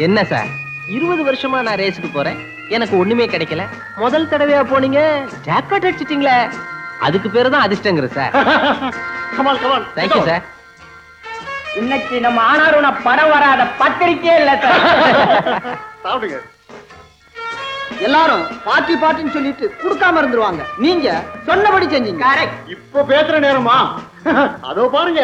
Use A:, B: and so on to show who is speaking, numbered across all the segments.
A: என்ன சார் 20 வருஷமா நான் ரேஸுக்கு போறேன், எனக்கு ஒண்ணுமே கிடைக்கல. முதல் தடவையா போனீங்க, ஜாக்பாட் அடிச்சிட்டீங்களே. அதுக்கு பேரு தான் அதிர்ஷ்டங்கிற சார்.
B: கமால் கமால்.
A: Thank you sir.
C: இன்னைக்கு நம்ம ஆனாரும் படம் வராத பத்திரிக்கையே இல்ல சார்.
B: சாப்பிடுங்க.
C: எல்லாரும் பாட்டி பாட்டின்னு சொல்லிட்டு கொடுக்காம இருந்துருவாங்க. நீங்க சொன்னபடி செஞ்சீங்க. கரெக்ட்.
B: இப்போ பேசுற நேரமா? அதோ பாருங்க.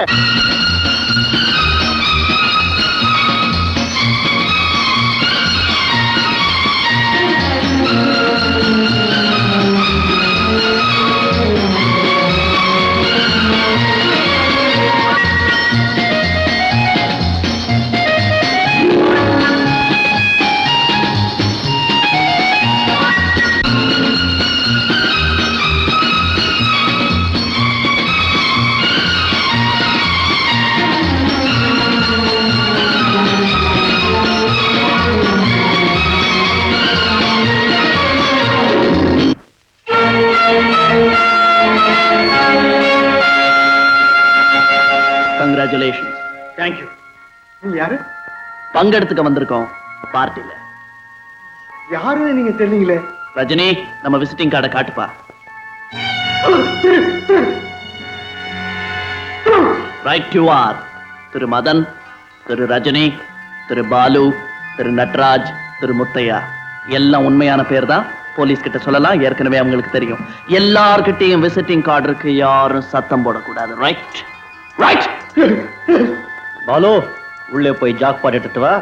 D: கங்க்ராச்சுலேஷன்.
B: தேங்க்யூ. நீங்க யாரு?
D: பங்கெடுத்துக்க வந்திருக்கோம் பார்ட்டில.
B: யாருன்னு நீங்க தெரியலீங்களே.
D: ரஜினி, நம்ம விசிட்டிங் கார்டை காட்டுப்பா. Right you are. Thiru Madan, Thiru Rajini, Thiru Balu, Thiru Natraj, Thiru Muthiah எல்லாம் உண்மையான பேர் தான். போலீஸ் கிட்ட சொல்லலாம், ஏற்கனவே அவங்களுக்கு தெரியும். எல்லார்கிட்டையும் விசிட்டிங் கார்டு இருக்கு, யாரும் சத்தம் போடக்கூடாது. Right right.
A: பாலு, உள்ளே போய் ஜாக்பாட் எடுத்துட்டு வா,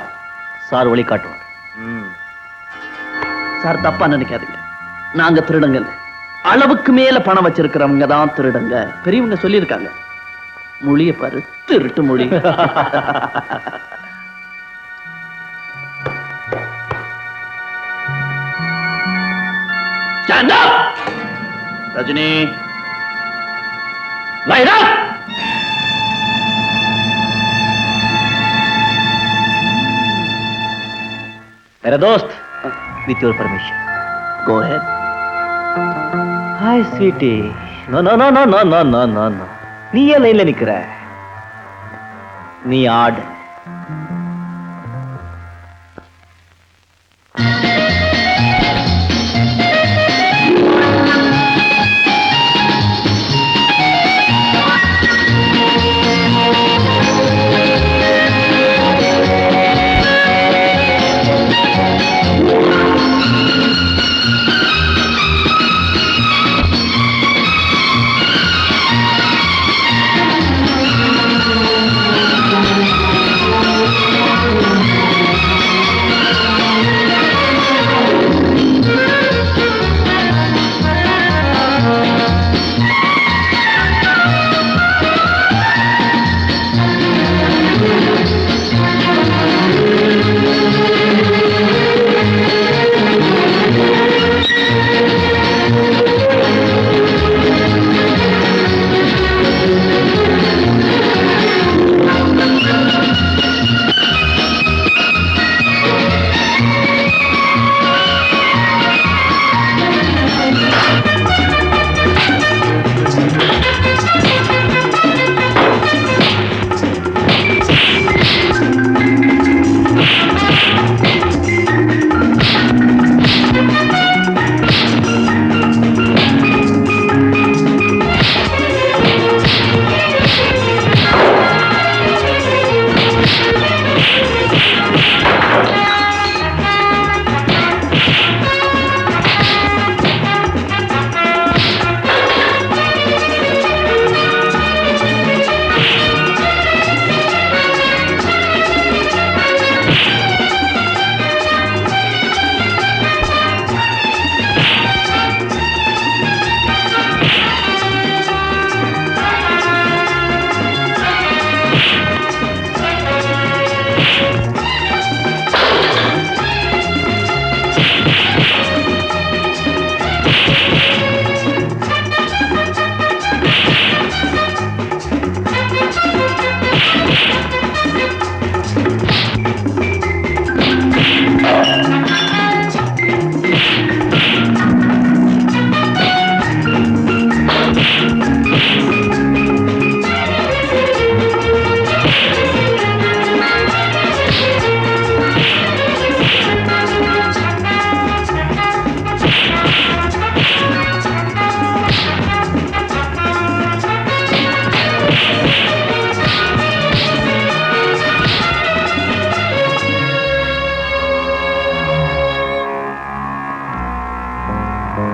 A: சார் வழி காட்டுவார்.
D: சார் தப்பா நினைக்காதீங்க, நாங்க திருடங்க இல்ல. அளவுக்கு மேல பணம் வச்சிருக்கிறவங்க தான் திருடங்க. பெரியவங்க சொல்லியிருக்காங்க. மொழிய பாரு, திருட்டு மொழி. Stand up! Rajini, line up!
A: मेरा दोस्त, with your permission.
D: Go ahead.
A: Hi, sweetie. No, no, no, no, no, no, no, no, no. நீ ஏன் லைன்ல நிக்கிற? நீ ஆடு.
E: இந்த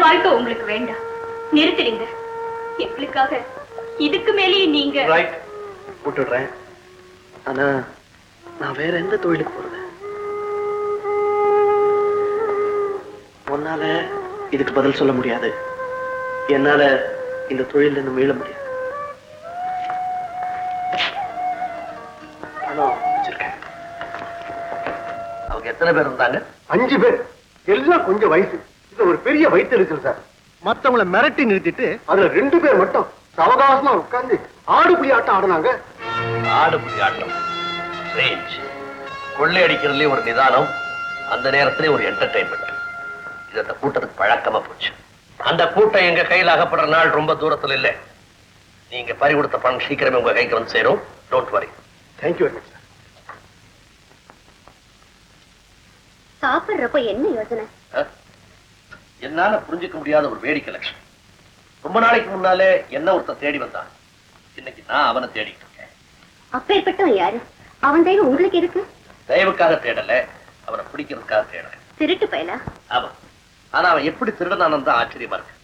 E: வாழ்க்கை உங்களுக்கு வேண்டாம், நிறுத்திடுங்க. எங்களுக்காக இதுக்கு மேலேயே நீங்க
D: ரைட், விட்டுடுறேன். ஆனா நான் வேற எந்த தொழிலுக்கு போறது? உன்னால இதுக்கு பதில் சொல்ல முடியாது, என்னால இந்த தொழில இருந்து மீள முடியாது. பணம் வச்சிருக்கேன். அவங்க எத்தனை பேர் இருந்தாங்க?
B: 5 பேர், எல்லாம் கொஞ்சம் வயசு. இது ஒரு பெரிய வயிற்று இருக்குது சார். மத்தவங்கள மிரட்டி நிறுத்திட்டு அதுல 2 பேர் மட்டும் அவகாசமா உட்கார்ந்து ஆடுபுலி ஆட்டம் ஆடுனாங்க.
D: ஆடுபுலி ஆட்டம், ரேஞ்ச், கொள்ளையடிக்கிறதுலயே ஒரு நிதானம், அந்த நேரத்திலே ஒரு என்டர்டைன்மெண்ட். இது அந்த கூட்டத்துக்கு பழக்கமா போச்சு. அந்த கூட்டம் எங்க கையில் அகப்படுற நாள் ரொம்ப தூரத்துல இல்லை. நீங்க பறி கொடுத்த பணம் சீக்கிரமே உங்க கைக்கு வந்து சேரும். Don't worry.
B: Thank you very much sir.
E: சாப்பிடுறப்ப என்ன யோசனை?
D: என்னால புரிஞ்சுக்க முடியாத ஒரு வேடிக்கை லட்சம். ரொம்ப நாளைக்கு முன்னாலே என்ன ஒருத்தன் தேடி வந்தான். இன்னைக்கு நான் அவனை தேடிட்டு இருக்கேன்.
E: அப்பேற்பட்டவன் யாரு? அவன் தெய்வம் உங்களுக்கு இருக்கு?
D: தயவுக்காக தேடல, அவனை பிடிக்கிறதுக்காக தேடல.
E: திருட்டு பயலா?
D: ஆமா. ஆனா அவன் எப்படி திருடனானு தான் ஆச்சரியமா இருக்கு.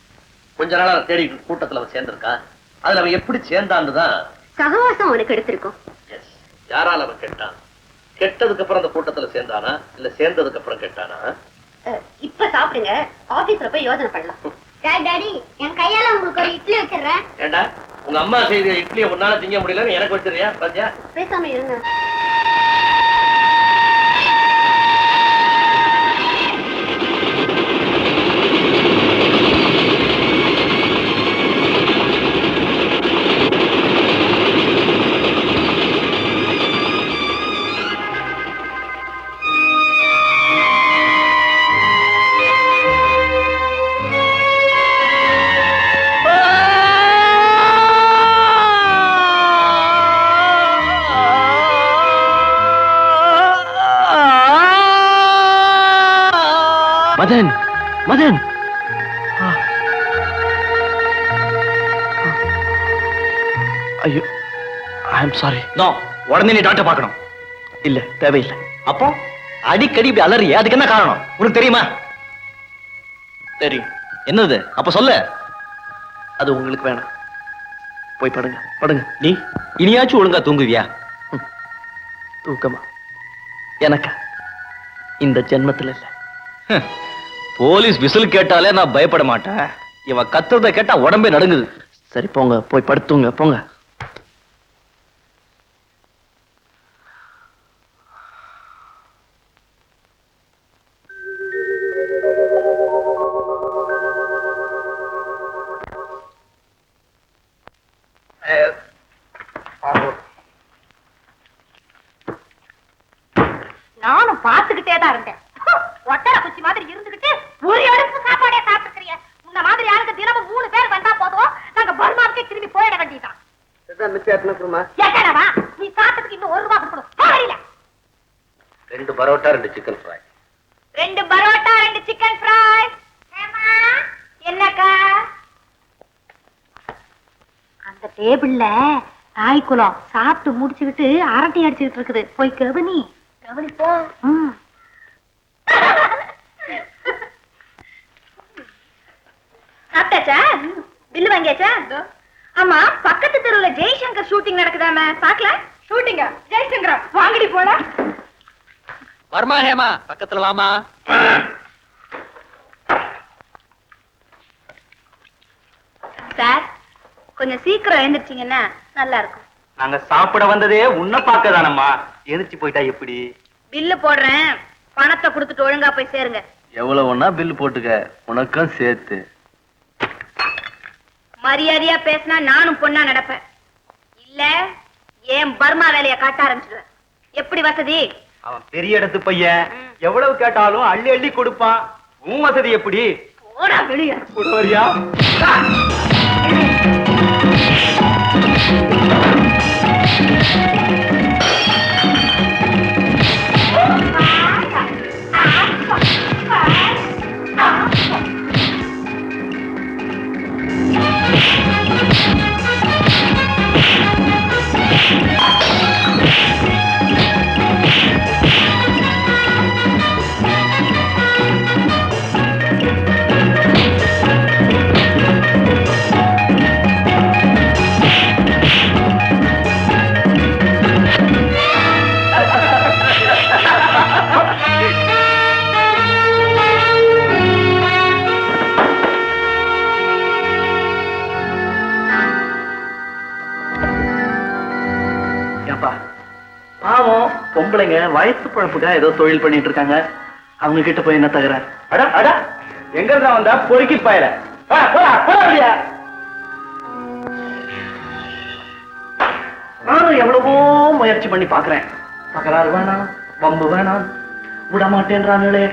D: கொஞ்ச நாள் அவன் தேடி கூட்டத்துல அவன் சேர்ந்திருக்கான். அதுல அவன் எப்படி சேர்ந்தான்னு தான்.
E: சகவாசம் அவனுக்கு எடுத்திருக்கும்.
D: எஸ். யாரால அவன் கெட்டான்? கெட்டதுக்கு அப்புறம் அந்த கூட்டத்துல சேர்ந்தானா இல்ல சேர்ந்ததுக்கு அப்புறம் கெட்டானா?
E: இப்ப சாப்பிடுங்க, ஆபீஸ்ல போய் யோசனை பண்ணலாம். டாடி, என் கையால உங்களுக்கு ஒரு இட்லி வச்சிடுறேன்.
D: ஏண்டா, உங்க அம்மா செய்த இட்லியை உன்னால திங்க முடியலன்னு எனக்கு வச்சிருக்கியா? பாத்தியா?
E: பேசாம இருங்க.
A: மதன், மதன், ஐயோ, ஐ அம் சாரி.
D: நோ, உடனே நீ டாக்டர் பார்க்கணும்.
A: இல்ல, தேவையில்லை.
D: அப்போ
A: அடிக்கடி இப்படி அலறிய, அதுக்கு என்ன காரணம் உனக்கு தெரியுமா?
D: தெரியும்.
A: என்னது? அப்ப சொல்ல.
D: அது உங்களுக்கு வேணாம். போய் படுங்க, படுங்க.
A: நீ இனியாச்சும் ஒழுங்கா தூங்குவியா?
D: தூக்கமா? எனக்கு இந்த ஜென்மத்துல இல்ல.
A: போலீஸ் விசில் கேட்டாலே நான் பயப்பட மாட்டேன். இவன் கத்துறத கேட்டா உடம்பே நடுங்குது.
D: சரி போங்க, போய் படுத்துங்க, போங்க.
E: நானும் பாத்துக்கிட்டே தான் இருந்தேன். ஒட்டர குச்சி மாதிரி இருந்துகிட்டு ஒரு அடுப்பு சாப்பாடே சாப்பிட்டுக்கிறிய. உன்ன மாதிரி யாருக்கு தினமும் 3 பேர் வந்தா போதும், நாங்க பர்மாவுக்கே திரும்பி போயிட வேண்டியதான். எட்டனவா, நீ சாப்பிட்டதுக்கு இன்னும் 1 ரூபாய் கொடுக்கணும். போகல.
D: 2 parotta 2 chicken fry.
E: 2 parotta 2 chicken fry. என்னக்கா? அந்த டேபிள்ல நாய்க்குலம் சாப்பிட்டு முடிச்சுக்கிட்டு அரட்டை அடிச்சுக்கிட்டு இருக்குது. போய் கவனி. கவனிப்போம். சாப்பிட்டாச்சா? பில்லு வாங்கியாச்சா? ஆமா, பக்கத்து தெருவுல ஜெய்சங்கர் ஷூட்டிங் நடக்குதாம, பாக்கல? ஷூட்டிங்க? ஜெய்சங்கர் வாங்கடி போல.
A: வர்மா ஹேமா, பக்கத்துல வாமா.
E: சார், கொஞ்சம் சீக்கிரம் எழுந்திருச்சீங்கன்னா நல்லா இருக்கும்.
C: நாங்க சாப்பிட வந்ததே உன்னை பார்க்க தானம்மா. எந்திரிச்சு போயிட்டா எப்படி?
E: பில்லு போடுறேன், பணத்தை கொடுத்துட்டு ஒழுங்கா போய் சேருங்க.
D: எவ்வளவு ஒண்ணா பில் போட்டுக்க, உனக்கும் சேர்த்து.
E: மரியாதையா பேசினா நானும் பொண்ணா நடப்பேன். இல்ல ஏன் பர்மா வேலைய காட்ட ஆரம்பிச்சிடுவேன். எப்படி வசதி?
C: அவன் பெரிய இடத்து பையன், எவ்வளவு கேட்டாலும் அள்ளி அள்ளி கொடுப்பான்.
B: உன் வசதி எப்படி?
E: போடா வெளிய.
B: கூட வரியா?
D: பாவம் பொம்பளைங்க வயசு பழப்புக்கா ஏதோ தொழில் பண்ணிட்டு இருக்காங்க. அவங்க கிட்ட போய் என்ன தகுற?
B: அடா அடா எங்க இருந்தா வந்தா பொறுக்கி பாயல.
D: நானும் எவ்வளவோ முயற்சி பண்ணி பாக்குறேன். தகராறு வேணாம், வம்பு வேணாம், விட மாட்டேன்றாங்களே.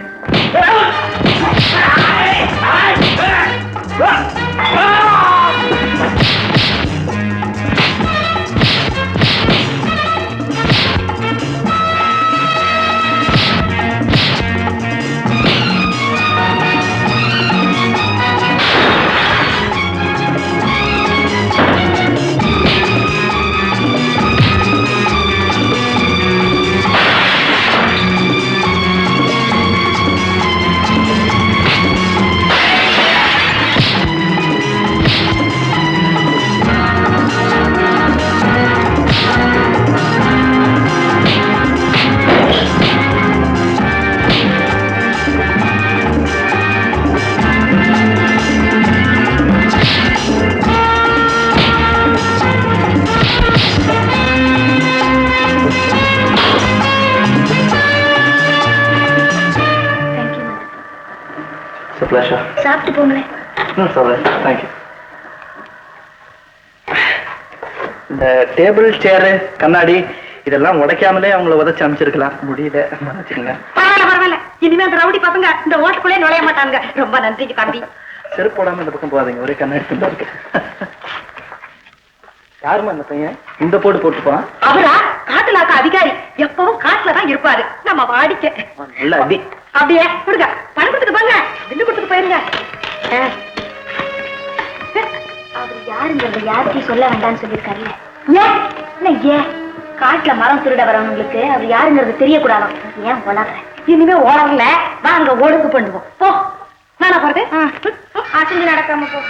E: சாப்பிட்டு போங்களேன்.
D: தேங்க்யூ. இந்த டேபிள் சேரு கண்ணாடி இதெல்லாம் உடைக்காமலே அவங்கள உதச்சு அமைச்சிருக்கலாம். முடியல, மன்னிச்சுக்கங்க.
E: பரவாயில்ல பரவாயில்ல. இனிமே அந்த ரவுடி பசங்க இந்த ஓட்டுக்குள்ளே நுழைய மாட்டாங்க. ரொம்ப நன்றிக்கு தம்பி.
D: செருப்பு போடாம இந்த பக்கம் போகாதீங்க, ஒரே கண்ணாடி துண்டா இருக்கு. யாருமா அந்த பையன் இந்த போட்டுப்பான்?
E: அவரா காட்டுலாக்க அதிகாரி. எப்பவும் காட்டுல தான் இருப்பாரு. நம்ம வாடிக்க
D: நல்ல அடி.
E: அப்படியே கொடுங்க. பணம் கொடுத்துட்டு போங்க. பில்லு கொடுத்துட்டு போயிருங்க. அவர் யாருங்கிறத யாருக்கும் சொல்ல வேண்டாம்னு சொல்லியிருக்காருல்ல. ஏன் காட்டுல மரம் திருட வரவங்களுக்கு அவர் யாருங்கிறது தெரியக்கூடாது. ஏன் ஓடாத? இனிமே ஓடல. வாங்க ஒழுங்கு பண்ணுவோம். போ. நானா போறது? அசஞ்சு நடக்காம போ.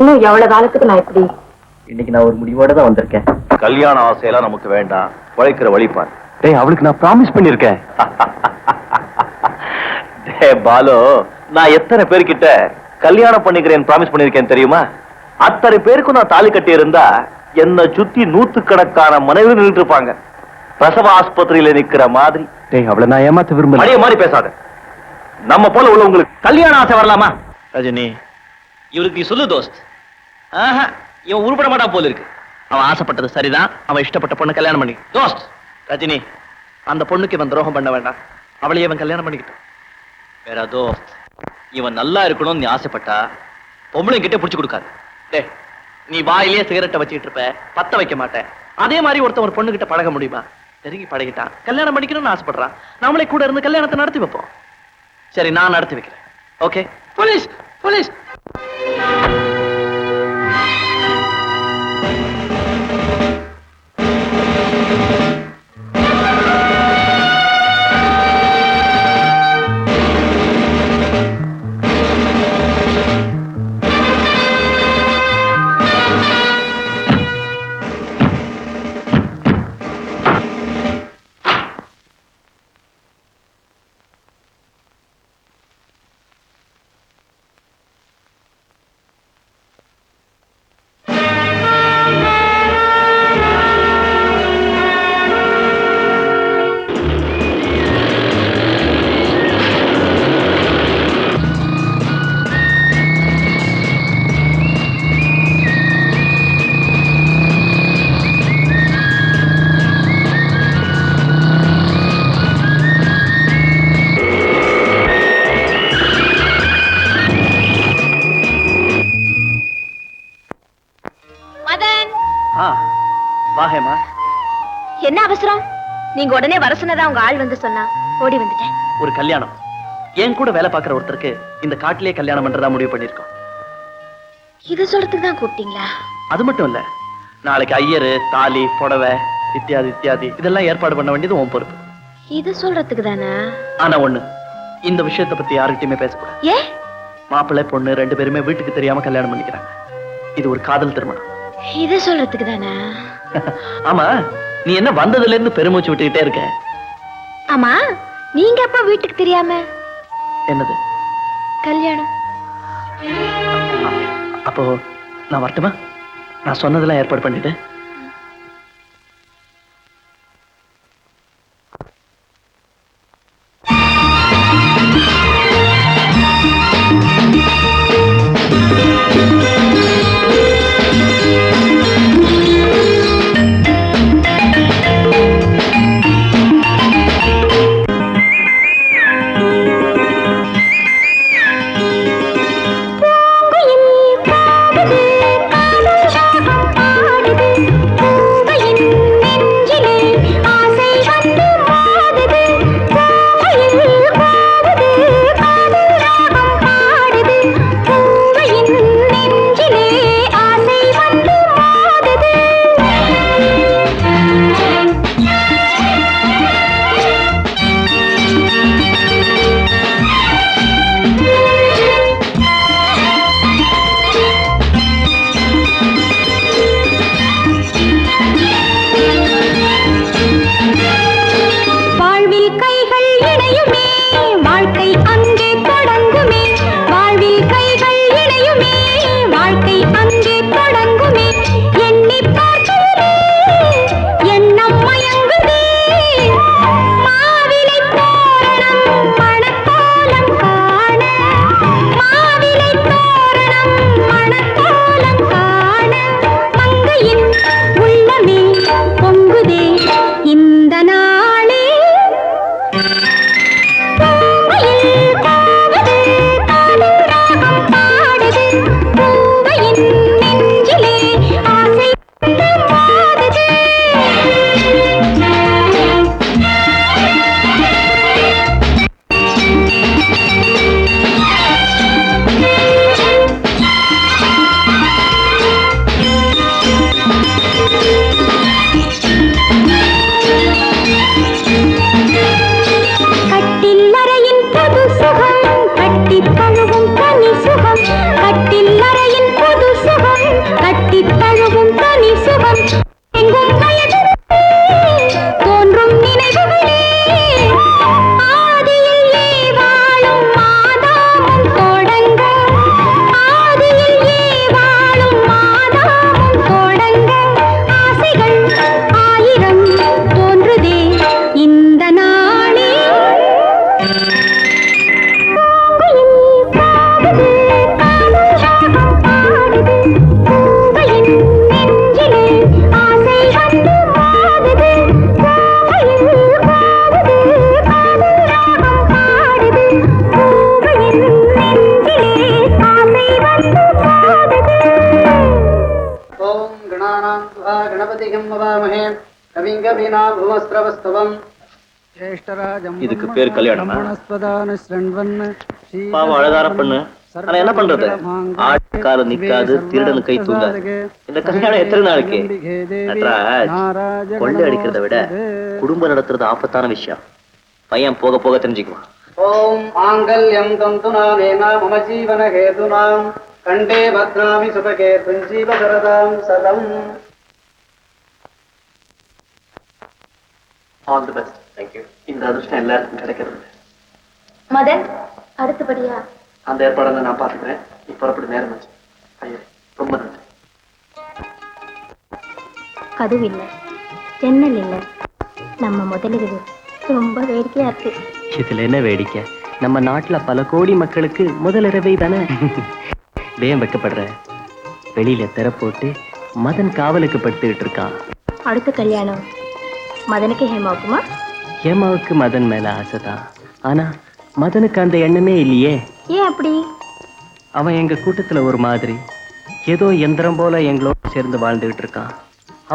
E: இன்னும் எவ்வளவு காலத்துக்கு நான் இப்படி?
D: இன்னைக்கு நான் ஒரு முடிவோட தான் வந்திருக்கேன்.
B: கல்யாண ஆசையெல்லாம் நமக்கு வேண்டாம். உழைக்கிற வழிப்பான். டேய், அவளுக்கு நான் ப்ராமிஸ் பண்ணிருக்கேன். டேய் பாலு, நான் எத்தனை பேர்கிட்ட கல்யாணம் பண்ணிக்கிறேன் ப்ராமிஸ் பண்ணிருக்கேன் தெரியுமா? அத்தனை பேருக்கும் நான் தாலி கட்டி இருந்தா என்ன சுத்தி 100கணக்கான மனைவி நின்றுட்டு இருப்பாங்க. பிரசவ ஆஸ்பத்திரியில நிக்கிற மாதிரி. டேய், அவளை நான் ஏமாத்த விரும்பல. மணிய மாதிரி பேசாத. நம்ம போல உள்ளவங்களுக்கு கல்யாண ஆசை வரலாமா?
D: ரஜினி, இவருக்கு நீ சொல்லு தோஸ்த். இவன் உருப்பட மாட்டா போல இருக்கு. அவன் ஆசைப்பட்டது சரிதான். அவன் இஷ்டப்பட்ட பொண்ணு கல்யாணம் பண்ணி தோஸ்த். ரஜினி, அந்த பொண்ணுக்கு இவன் துரோகம் பண்ண வேண்டாம். அவளையே இவன் கல்யாணம் பண்ணிக்கிட்டான்.
F: வேற தோஸ்த், இவன் நல்லா இருக்கணும்னு நீ ஆசைப்பட்டா பொம்பளை கிட்ட புடிச்சு கொடுக்காது.
D: டேய், நீ வாயிலேயே சிகரெட்டை வச்சுக்கிட்டு இருப்ப, பத்த வைக்க மாட்டேன். அதே மாதிரி ஒருத்தன் ஒரு பொண்ணு கிட்ட பழக முடியுமா? நெருங்கி பழகிட்டான், கல்யாணம் பண்ணிக்கணும்னு ஆசைப்படுறான். நாமளே கூட இருந்து கல்யாணத்தை நடத்தி வைப்போம். சரி, நான் நடத்தி வைக்கிறேன். ஓகே? Police, police. வாஹேமா,
E: என்ன அவசரம்? நீங்க உடனே வர சொன்னதா உங்க ஆள் வந்து சொன்னா ஓடி வந்துட்டேன்.
D: ஒரு கல்யாணம். என் கூட வேலை பார்க்கிற ஒருத்தருக்கு இந்த காட்டிலே கல்யாணம் பண்றதா முடிவு பண்ணிருக்கோம்.
E: இது சொல்றதுக்கு தான் கூப்பிட்டீங்களா?
D: அது மட்டும் இல்ல, நாளைக்கு ஐயரு, தாலி, புடவை இத்தியாதி இத்தியாதி இதெல்லாம் ஏற்பாடு பண்ண வேண்டியது உன் பொறுப்பு.
E: இது சொல்றதுக்கு தானே?
D: ஆனா ஒண்ணு, இந்த விஷயத்தை பத்தி யாருக்கிட்டயுமே பேசக்கூடாது.
E: ஏ?
D: மாப்பிள்ளை பொண்ணு 2 பேருமே வீட்டுக்கு தெரியாம கல்யாணம் பண்ணிக்கிறாங்க. இது ஒரு காதல் திருமணம்.
E: இது சொல்றதுக்கு தானே?
D: ஆமா, நீ என்ன வந்ததுல இருந்து பெருமூச்சு விட்டுக்கிட்டே இருக்க?
E: ஆமா, நீங்க அப்ப வீட்டுக்கு தெரியாம
D: என்னது
E: கல்யாணம்?
D: அப்போ நான் வரட்டுமா? நான் சொன்னதெல்லாம் ஏற்பாடு பண்ணிட்டு.
B: இதுக்கு பேர் கல்யாணமா? பாவம் அழகார பண்ணு. ஆனா என்ன பண்றது? ஆட்கால நிக்காது, திருடனு கை தூங்காது. இந்த கல்யாணம் எத்தனை நாளைக்கு? நட்ராஜ், கொள்ளை அடிக்கிறத விட குடும்பம் நடத்துறது ஆபத்தான விஷயம். பையன் போக போக தெரிஞ்சுக்குவான்.
G: ஓம் மாங்கல்யம் தந்துநானேன மம ஜீவன ஹேதுனாம் கண்டே பத்ராமி சுபகே துஞ்சீவ சரதாம் சதம்.
D: All the best. தேங்க்யூ. இந்த அதிர்ஷ்டம் எல்லாருக்கும் கிடைக்கிறது.
E: மதன், அடுத்தபடியா
D: அந்த ஏற்பாடை நான் பார்த்துக்கிறேன். நீ புறப்பட்டு நேரம் வச்சு. ஐயா, ரொம்ப நன்றி.
E: கதவு இல்லை, ஜன்னல் இல்லை. நம்ம முதலிரவு ரொம்ப வேடிக்கையா இருக்கு.
A: இதுல என்ன வேடிக்கை? நம்ம நாட்டுல பல கோடி மக்களுக்கு முதலிரவை தானே. வேம் வைக்கப்படுற வெளியில திற போட்டு மதன் காவலுக்கு படுத்துக்கிட்டு இருக்கான்.
E: அடுத்த கல்யாணம் மதனுக்கு ஹேமாவுக்குமா?
A: ஹேமாவுக்கு மதன் மேல ஆசைதான். ஆனா மதனுக்கு அந்த எண்ணமே இல்லையே.
E: ஏன் அப்படி?
A: அவன் எங்க கூட்டத்துல ஒரு மாதிரி ஏதோ எந்திரம் போல எங்களோட சேர்ந்து வாழ்ந்துகிட்டு இருக்கான்.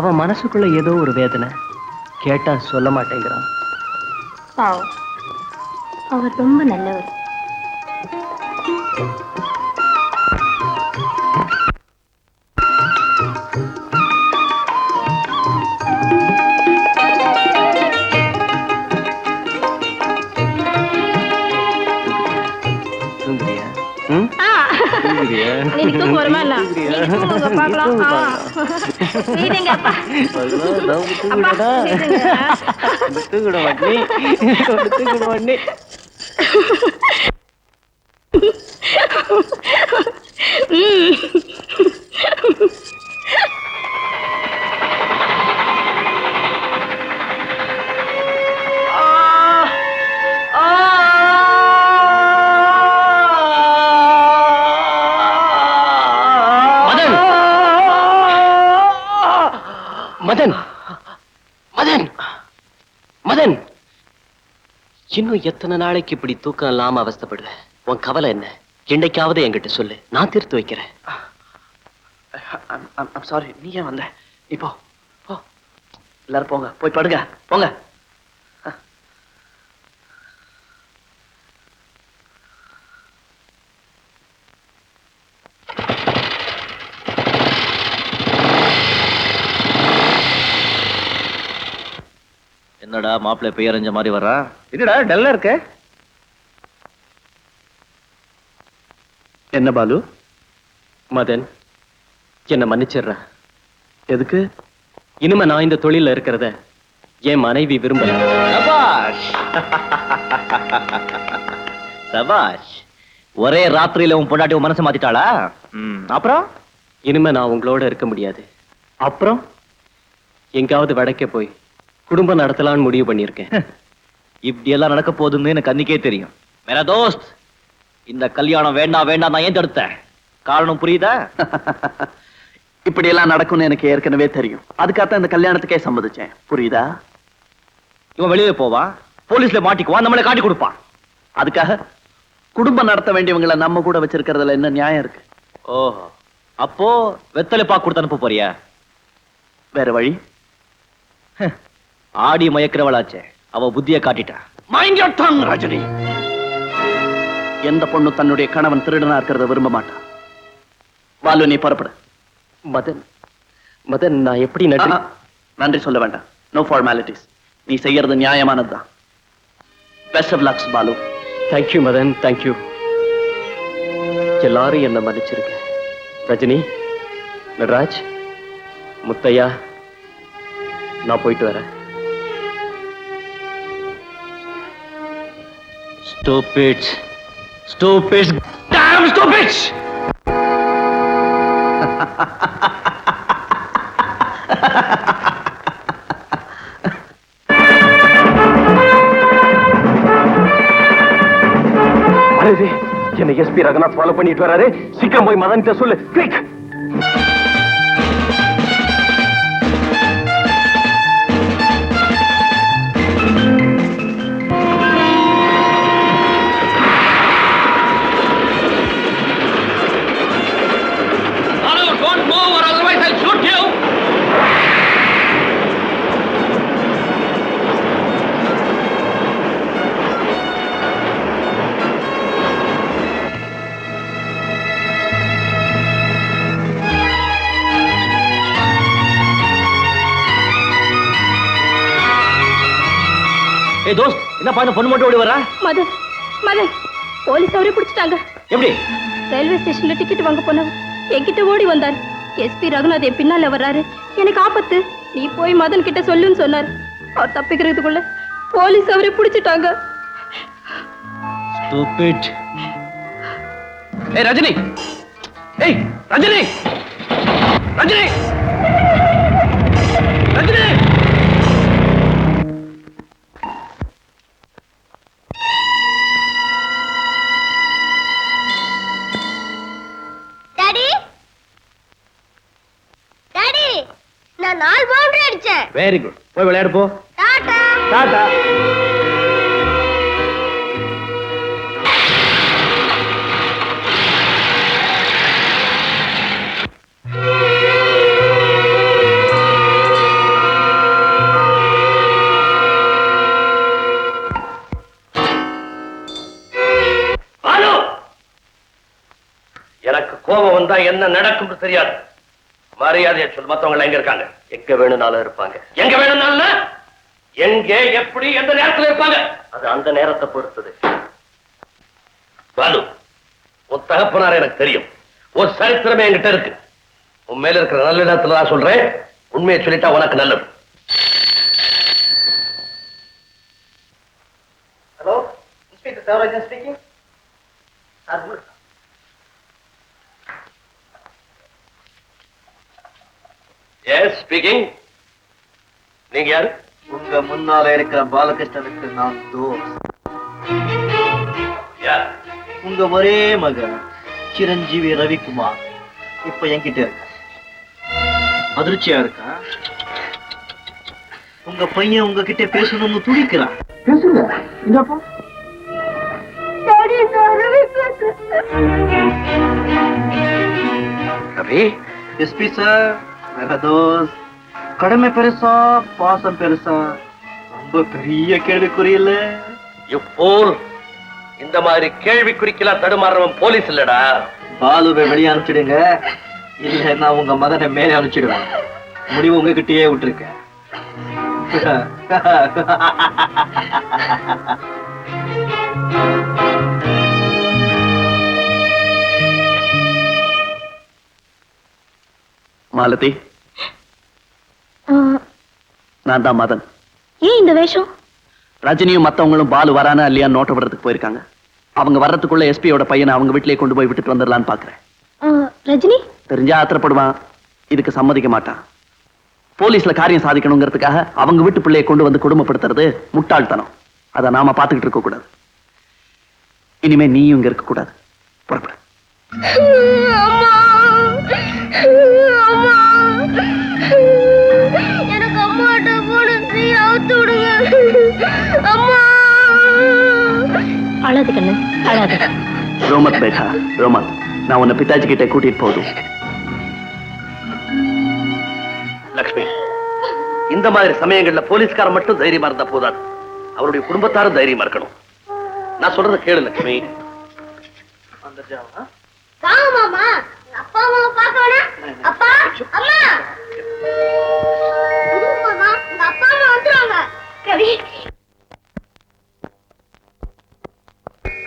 A: அவன் மனசுக்குள்ள ஏதோ ஒரு வேதனை, கேட்டா சொல்ல மாட்டேங்கிறான்.
E: பாவம், அவர் ரொம்ப நல்லவர்.
A: தூங்குறியா? ம்? தூங்குறியா?
E: நீங்க தூங்க வருமா இல்ல? நீங்க தூங்குங்க பார்க்கலாம். வீடுங்கப்பா.
A: தூங்குடா. தூங்குட மாட்டே. தூங்குட மாட்டே. மதன், மதன், மதன், இன்னும் எத்தனை நாளைக்கு இப்படி தூக்கம் இல்லாம அவஸ்தைப்படுவேன்? உன் கவலை என்ன? என்னைக்காவது என்கிட்ட சொல்லு, நான் தீர்த்து வைக்கிறேன்.
D: சாரி, நீ ஏன் வந்த? இப்போ போ, எல்லாரும் போங்க, போய் படுங்க, போங்க.
F: என்னடா மாப்பிள்ளை பெயரஞ்ச மாதிரி வர்றா?
B: என்னடா டல்லா இருக்க?
D: என்ன பாலு?
A: மதன், என்ன மன்னிச்சிடுற.
D: எதுக்கு?
A: இனிமே நான் இந்த தொழில இருக்கிறத என் மனைவி விரும்பல.
F: சபாஷ். சபாஷ். ஒரே ராத்திரியில உன் பொண்டாட்டி உன் மனசை மாத்திட்டாளா? அப்புறம்
A: இனிமே நான் உங்களோட இருக்க முடியாது. அப்புறம் எங்காவது வடக்கே போய் குடும்பம் நடத்தலாம்னு முடிவு பண்ணியிருக்கேன்.
F: இப்படி எல்லாம் நடக்க போகுதுன்னு எனக்கு அன்னைக்கே தெரியும். மேரா தோஸ்த், இந்த கல்யாணம் வேண்டாம் வேண்டாம் நான் ஏன் தடுத்தேன்? காரணம் புரியுதா?
D: இப்படி எல்லாம் நடக்கும்னு எனக்கு ஏற்கனவே தெரியும். அதுக்காகத்தான் இந்த கல்யாணத்துக்கே சம்மதிச்சேன். புரியுதா?
F: இவன் வெளியே போவான், போலீஸ்ல மாட்டிக்குவான், நம்மளை காட்டி கொடுப்பான்.
D: அதுக்காக குடும்பம் நடத்த வேண்டியவங்களை நம்ம கூட வச்சிருக்கிறதுல என்ன நியாயம் இருக்கு?
F: ஓஹோ, அப்போ வெத்தலை பாக்கு கொடுத்து அனுப்ப போறியா?
D: வேற வழி?
F: ஆடி மயக்கிறவளாச்சே, அவ புத்திய காட்டிட்டா.
D: Mind your tongue, Rajini. எந்த பொண்ணு தன்னுடைய கணவன் திருடனா இருக்கிறத விரும்ப மாட்டா. பாலு, நீ புறப்படு.
A: மதன், மதன், நான் எப்படி நன்றி?
D: நன்றி சொல்ல வேண்டாம். No formalities. நீ செய்யறது நியாயமானதுதான். Best of lucks Balu.
A: Thank you Madan, thank you. எல்லாரும் என்ன மன்னிச்சிருக்க. ரஜினி, நடராஜ், முத்தையா, நான் போயிட்டு வரேன். Stupid, stupid, damn stupid!
B: என்ன எஸ்பி ரங்கநாத் ஃபாலோ பண்ணிட்டு வராரு. சீக்கிரம் போய் மதன் கிட்ட சொல்லு. குயிக்.
F: ஏய் தோஸ்த், என்னப்பா இந்த பொண்ணு மட்டும் ஓடி வரா?
H: மதன் மதன் போலீஸ் அவரே பிடிச்சிட்டாங்க.
F: எப்படி?
H: ரயில்வே ஸ்டேஷன்ல டிக்கெட் வாங்க போனவர் என்கிட்ட ஓடி வந்தார். எஸ்பி ரகுநாத் என் பின்னால வர்றாரு, எனக்கு ஆபத்து, நீ போய் மதன் கிட்ட சொல்லுன்னு சொன்னார். அவர் தப்பிக்கிறதுக்குள்ள போலீஸ் அவரே பிடிச்சிட்டாங்க.
F: Stupid. ஏய் ரஜினி, ஏய் ரஜினி, ரஜினி, ரஜினி.
E: டாடி டாடி, நான் 4 பவுண்டரி அடிச்சேன்.
F: வெரி குட், போய் விளையாடு போ.
E: டாடா
F: டாடா.
B: எனக்கு கோபம் வந்தா என்ன நடக்கும்னு தெரியாது. மரியாதையா சொல்லு, மத்தவங்க எங்க இருக்காங்க?
A: எங்க வேணும்னாலும் இருப்பாங்க.
B: எங்க வேணும்னாலும் எங்க, எப்படி, எந்த நேரத்துல இருப்பாங்க?
A: அது அந்த நேரத்தை பொறுத்தது.
B: பாலு, உன் தகப்பனார் எனக்கு தெரியும். ஒரு சரித்திரமே என்கிட்ட இருக்கு. உன் மேல இருக்கிற நல்ல இடத்துல தான் சொல்றேன். உண்மையை சொல்லிட்டா உனக்கு நல்லது.
G: Hello, inspector Devarajan speaking.
B: Yes speaking. நீங்க யாரு?
G: உங்க முன்னால இருக்கிற பாலகிருஷ்ணனுக்கு நான் தோஸ்த்.
B: யார்?
G: உங்க ஒரே மகன் சிரஞ்சீவி ரவிக்குமார் இப்ப என்கிட்ட இருக்க. அதிர்ச்சியா இருக்கா? உங்க பையன் உங்ககிட்ட பேசணும்னு துடிக்கிறான். பேசுங்க. இந்தப்பா.
B: ரவி.
G: எஸ்பி சார், தோஸ்த், கடமை பெருசா பாசம் பெருசா? ரொம்ப பெரிய கேள்விக்குறி இல்ல?
B: இப்போல் இந்த மாதிரி கேள்விக்குறிக்கெல்லாம் தடுமாறவன் போலீஸ் இல்லடா.
G: பாலுவை வெளியே அனுப்பிச்சிடுங்க, இல்ல நான் உங்க மகனை மேலே அனுப்பிச்சிடுவேன். முடிவு உங்ககிட்டயே விட்டுருக்கேன்.
D: மாலதி, நான் தான் மதன்.
E: ஏன் இந்த வேஷம்?
D: ரஜினியும் மத்தவங்களும் பாலு வரானா இல்லையா நோட்ட விடுறதுக்கு போயிருக்காங்க. அவங்க வர்றதுக்குள்ள எஸ்பியோட பையனை அவங்க வீட்டிலேயே கொண்டு போய் விட்டுட்டு வந்துடலான்னு பாக்குறேன்.
E: ரஜினி
D: தெரிஞ்சா ஆத்திரப்படுவான், இதுக்கு சம்மதிக்க மாட்டான். போலீஸ்ல காரியம் சாதிக்கணுங்கிறதுக்காக அவங்க வீட்டு பிள்ளையை கொண்டு வந்து குடும்பப்படுத்துறது முட்டாள்தனம். அதை நாம பாத்துக்கிட்டு இருக்க கூடாது. இனிமே நீயும் இங்க இருக்க கூடாது. புறப்பட.
E: எனக்கு அம்மாட்ட போன அவுத்து விடுங்க. அம்மா அழாது கண்ணு, அழாது.
D: ரோமத் பேட்டா, ரோமத், நான் உன்னை பிதாஜி கிட்ட கூட்டிட்டு போதும்.
B: லக்ஷ்மி, இந்த மாதிரி சமயங்கள்ல போலீஸ்காரன் மட்டும் தைரியமா இருந்தா போதாது, அவருடைய குடும்பத்தாரும் தைரியமா இருக்கணும். நான் சொல்றத கேளு லக்ஷ்மி.
E: வாங்க மாமா, அப்பா அம்மாவை பார்க்க வேணா? அப்பா அம்மா, மாமா உங்க அப்பா அம்மா வந்துருவாங்க. கவி,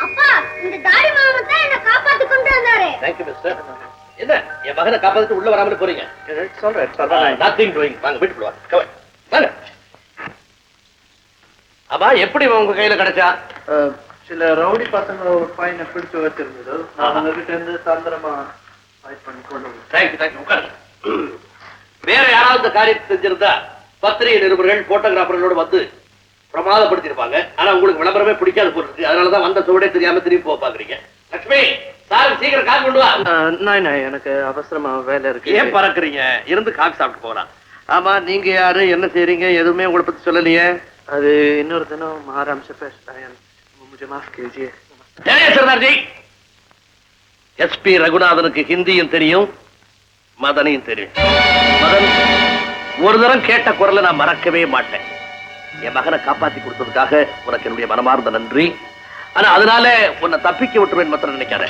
E: அப்பா இந்த தாடி மாமா தான் என்ன காப்பாத்தி கொண்டு வந்தாரு.
B: Thank you mister. என்ன என் மகனை காப்பாத்திட்டு உள்ள வராமல போறீங்க? சொல்றேன். Nothing doing. வாங்க வீட்டுக்குள்ள வாங்க. வாங்க. அப்பா எப்படி உங்க கையில கிடைச்சா?
G: சில ரவுடி பசங்க ஒரு பையனை பிடிச்சு வச்சிருந்தது. அவங்க கிட்ட இருந்து சாயந்தரமா ஃபைட் பண்ணி கொண்டு வந்தேன்.
B: தேங்க்யூ. உட்காருங்க. வேற யாராவது இந்த காரியத்தை செஞ்சிருந்தா பத்திரிகை நிருபர்கள் போட்டோகிராஃபர்களோட வந்து பிரமாதப்படுத்திருப்பாங்க. ஆனா உங்களுக்கு விளம்பரமே பிடிக்காது போட்டு, அதனாலதான் வந்த சுவடே தெரியாம திரும்பி போக பாக்குறீங்க. லட்சுமி, சார் சீக்கிரம் காஃபி கொண்டு வா.
G: எனக்கு அவசரமா வேலை இருக்கு.
B: ஏன் பறக்குறீங்க? இருந்து காஃபி சாப்பிட்டு போகலாம். ஆமா, நீங்க யாரு, என்ன செய்றீங்க, எதுவுமே உங்களை பத்தி சொல்லலையே.
G: அது இன்னொரு தினம் ஆரம்பிச்ச பேசுறேன். मुझे माफ कीजिए.
B: सरदार जी, எஸ்பி ரகுநாதனுக்கு ஹிந்தியும் தெரியும், மதனையும் தெரியும். மதன், ஒரு தரம் கேட்ட குரலை நான் மறக்கவே மாட்டேன். என் மகனை காப்பாத்தி கொடுத்ததுக்காக உனக்கு என்னுடைய மனமார்ந்த நன்றி. ஆனா அதனால உன்னை தப்பிக்க விட்டுருவேன் மாத்திரம் நினைக்காத.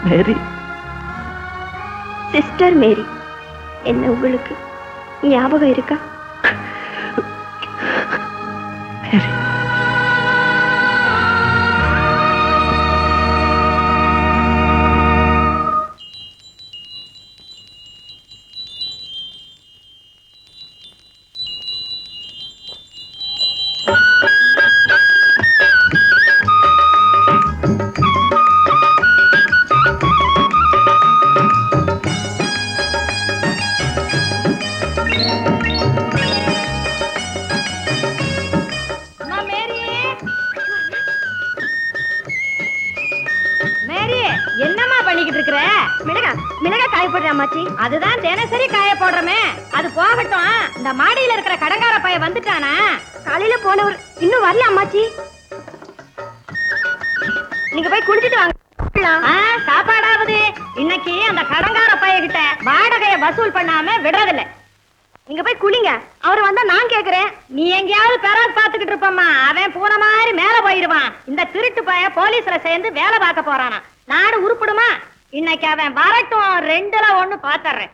F: மேரி,
H: சிஸ்டர் மேரி. என்ன உங்களுக்கு ஞாபகம் இருக்கா?
F: மேரி.
E: என்னம்மா பண்ணிக்கிட்டு இருக்கிற? மிளகா காய போடுற அம்மாச்சி. அதுதான் தினசரி காய போடுறமே. அது போகட்டும், இந்த மாடியில இருக்கிற கடங்கார பைய வந்துட்டானா? காலையில போனவர் இன்னும் வரல அம்மாச்சி. நீங்க போய் குடிச்சிட்டு வாங்க. சாப்பாடாவது இன்னைக்கு அந்த கடங்கார பைய கிட்ட வாடகைய வசூல் பண்ணாம விடுறதில்ல. நீங்க போய் குளிங்க. அவர் வந்தா நான் கேக்குறேன். நீ எங்கேயாவது பெறாது பாத்துக்கிட்டு இருப்பம்மா. அவன் பூனை மாதிரி மேல போயிடுவான். இந்த திருட்டு பைய போலீஸ்ல சேர்ந்து வேலை பார்க்க போறானா? நாடு உருப்படுமா? இன்னைக்கு அவன் வரட்டும், 2ல 1 பாத்துறேன்.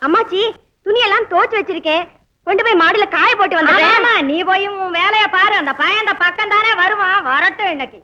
E: அம்மாச்சி, துணியெல்லாம் தோச்சு வச்சிருக்கேன். கொண்டு போய் மாடியில காய போட்டு வந்துடுறேன். நீ போய் உன் வேலைய பாரு. அந்த பையன் அந்த பக்கம் தானே வருவான். வரட்டும் இன்னைக்கு.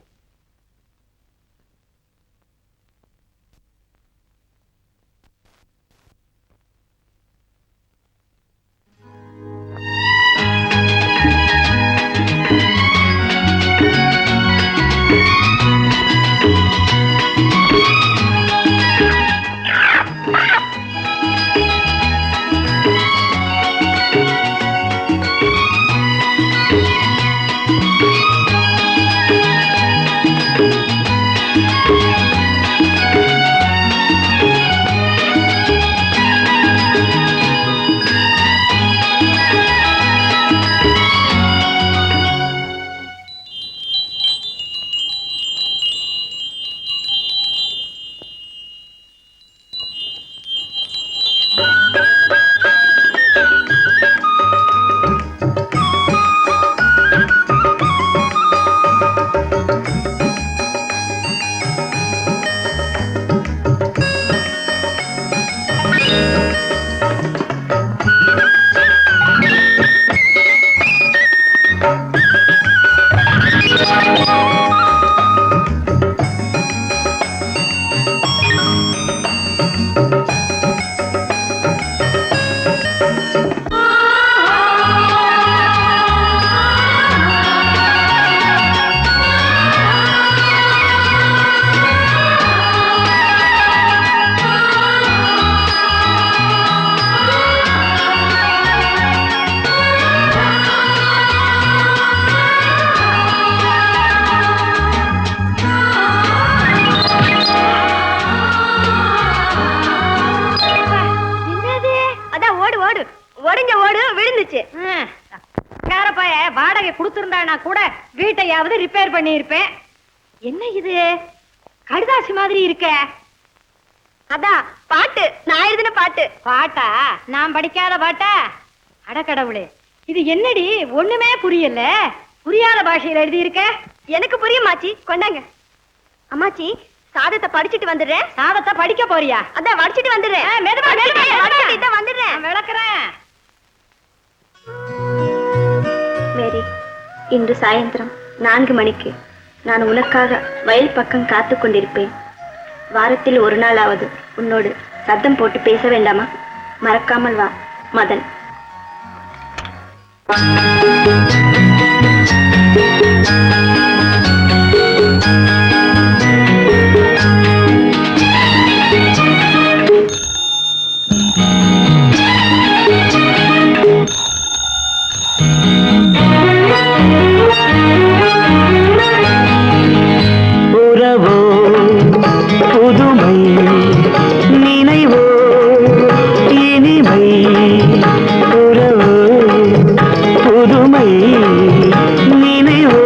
E: வாடகை கொடுத்திருந்தா கூட வீட்டையாவது ரிப்பேர் பண்ணி இருப்பேன். என்ன இது கடுதாசி மாதிரி இருக்க? அதான் பாட்டு, நான் எழுதின பாட்டு. பாட்டா? நான் படிக்காத பாட்டா? அடக்கடவுளே, இது என்னடி ஒண்ணுமே புரியல. புரியாத பாஷையில எழுதி இருக்க. எனக்கு புரியுமாச்சி, கொண்டாங்க. அம்மாச்சி, சாதத்தை படிச்சிட்டு வந்துடுறேன். சாதத்தை படிக்க போறியா? அதான் வடிச்சிட்டு வந்துடுறேன். வந்துடுறேன், விளக்குறேன்.
H: மேரி, இன்று சாயந்தரம் 4 மணிக்கு நான் உனக்காக வயல் பக்கம் காத்து கொண்டிருப்பேன். வாரத்தில் ஒரு நாளாவது உன்னோடு சத்தம் போட்டு பேச வேண்டாமா? மறக்காமல் வா. மதன்.
I: புதுமை நினைவோ இனிமை உறவோ புதுமை நினைவோ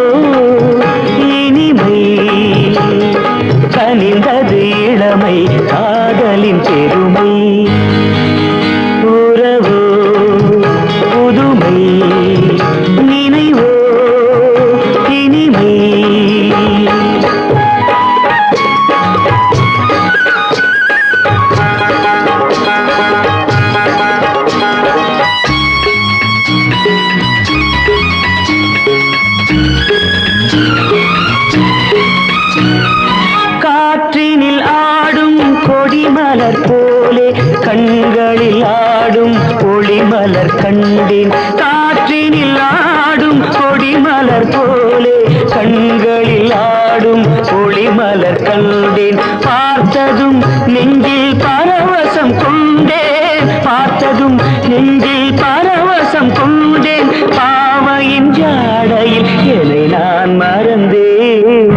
I: காற்றினில் ஆடும் கொடிமலர் போலே கண்களில் ஆடும் ஒளிமலர் கண்டேன். காற்றினில் ஆடும் கொடிமலர் போலே கண்களில் ஆடும் ஒளிமலர் கண்டேன். பார்த்ததும் நெஞ்சில் பரவசம் கொண்டேன். பார்த்ததும் நெஞ்சில் பரவசம் கொண்டேன். பாவையின் ஜாடையில் என்னை நான் மறந்தேன்.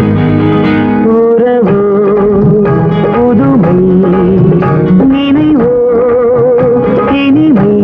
I: உறவோ புதுமை நினைவோ இனிமை.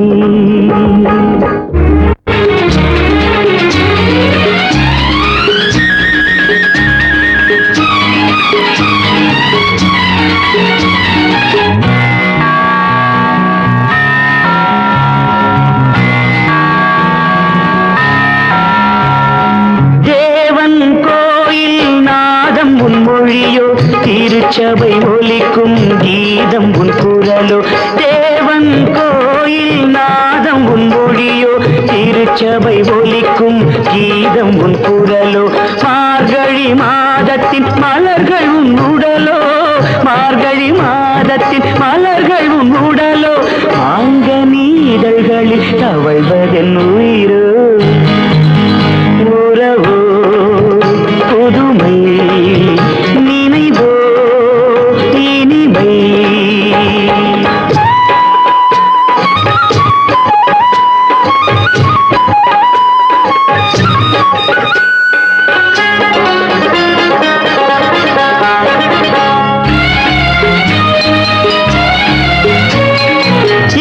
I: தேவன் கோயில் நாதம் உன் மொழியோ, திருச்சபை ஒலிக்கும் கீதம் உன் குரலோ. தேவன் கோயில் நாதம் உன் மொழியோ, திருச்சபை ஒலிக்கும் கீதம் உன் குரலோ. மார்கழி மாதத்தின் மலர்கள் உன் உடலோ, மார்கழி மாதத்தின் மலர்கள் உன் உடலோ. ஆங்க நீதழ்களில் தவழ்வதென் உயிரோ. உறவோ புதுமை நினைவோ இனிமை.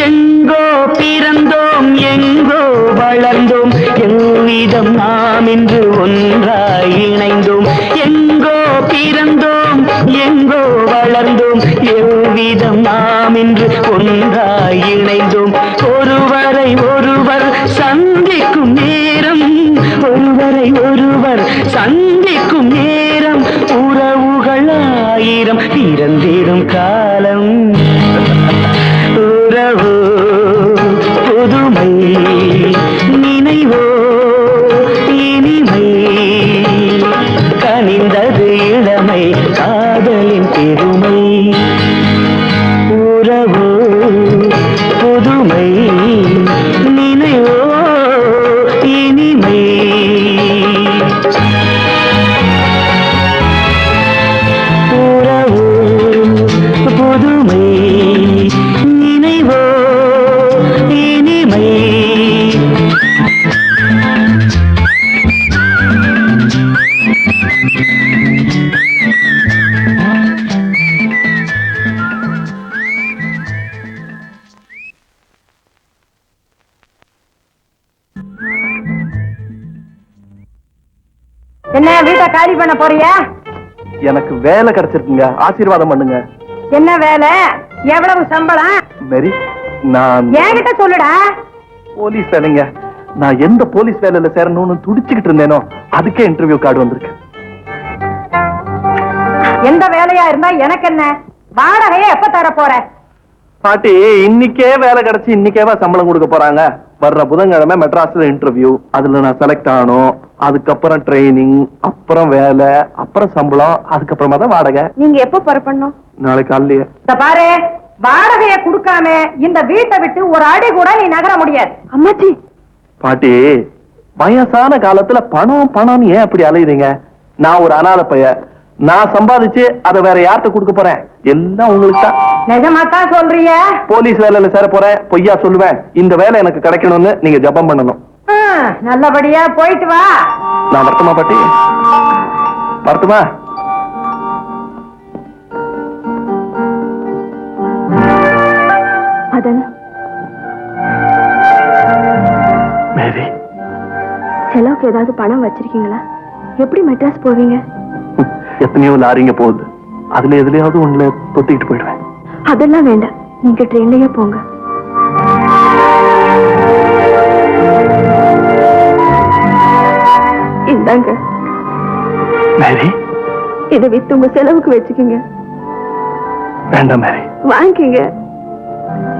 I: எங்கோ பிறந்தோம் எங்கோ வளர்ந்தோம், எவ்விதம் நாம் இன்று ஒன்றாய் இணைந்தோம். எங்கோ பிறந்தோம் எங்கோ வளர்ந்தோம், எவ்விதம் நாம் இன்று ஒன்றாய் இணைந்தோம். ஒருவரை ஒருவர் சந்திக்கும் நேரம், ஒருவரை ஒருவர் சந்திக்கும் நேரம், உறவுகள் ஆயிரம் பிறந்திடும் காலம். உறவோ புதுமை நினைவோ இனிமை. கனிந்தது இளமை காதலின் பெருமை. உறவோ புதுமை நினைவோ இனிமை. உறவோ புதுமை நினைவோ இனிமை.
C: என்ன வீட்டை காலி பண்ண போறியா?
B: எனக்கு வேலை கிடைச்சிருக்குங்க, ஆசீர்வாதம் பண்ணுங்க.
C: என்ன வேலை? எவ்வளவு சம்பளம்?
B: மேரி, நான்
C: என்கிட்ட சொல்லுடா.
B: போலீஸ் வேலைங்க. நான் எந்த போலீஸ் வேலையில சேரணும்னு துடிச்சுக்கிட்டு இருந்தேனோ அதுக்கே இன்டர்வியூ கார்டு வந்திருக்கு.
C: எந்த வேலையா இருந்தா எனக்கு என்ன? வாடகையை எப்ப தர போற?
B: பாட்டி, இன்னைக்கே வேலை கிடைச்சு இன்னைக்கேவா சம்பளம் கொடுக்க போறாங்க? வர்ற புதன்கிழமை மெட்ராஸ்ல இன்டர்வியூ, அதுல நான் செலக்ட் ஆகணும். அதுக்கப்புறம் ட்ரைனிங், அப்புறம் வேலை, அப்புறம் சம்பளம், அதுக்கப்புறமா தான் வாடகை.
C: நீங்க எப்ப புறப்படணும்?
B: நாளைக்கு காலையிலேயே.
C: இந்த பாரு, வாடகையை கொடுக்காம இந்த வீட்டை விட்டு ஒரு அடி கூட நீ நகர முடியாது. அம்மாச்சி.
B: பாட்டி, வயசான காலத்துல பணம் பணம்னு ஏன் அப்படி அலையுறீங்க? நான் ஒரு அனாதை பையன். நான் சம்பாதிச்சு அதை வேற யார்கிட்ட கொடுக்க போறேன்? எல்லாம் உங்களுக்கு தான்.
C: நிஜமாத்தான் சொல்றிய?
B: போலீஸ் வேலையில சேர போறேன், பொய்யா சொல்லுவேன். இந்த வேலை எனக்கு கிடைக்கணும்னு நீங்க ஜெபம் பண்ணணும்.
C: நல்லபடியா போயிட்டு வா.
B: நான் வரட்டுமா பாட்டி? வரட்டுமா?
H: மதன்,
B: மேரி,
H: செலவுக்கு ஏதாவது பணம் வச்சிருக்கீங்களா? எப்படி மெட்ராஸ் போவீங்க?
B: எத்தனையோ லாரிங்க போகுது, அதுல எதுலயாவது ஒண்ணுல தொத்திக்கிட்டு போயிடுவேன்.
H: அதெல்லாம் வேண்டாம், நீங்க ட்ரெயின்லயே போங்க. இந்தாங்க.
B: மேரி,
H: இதை வித்து உங்க செலவுக்கு வச்சுக்கோங்க.
B: வேண்டாம் மேரி,
H: வாங்கிக்கங்க.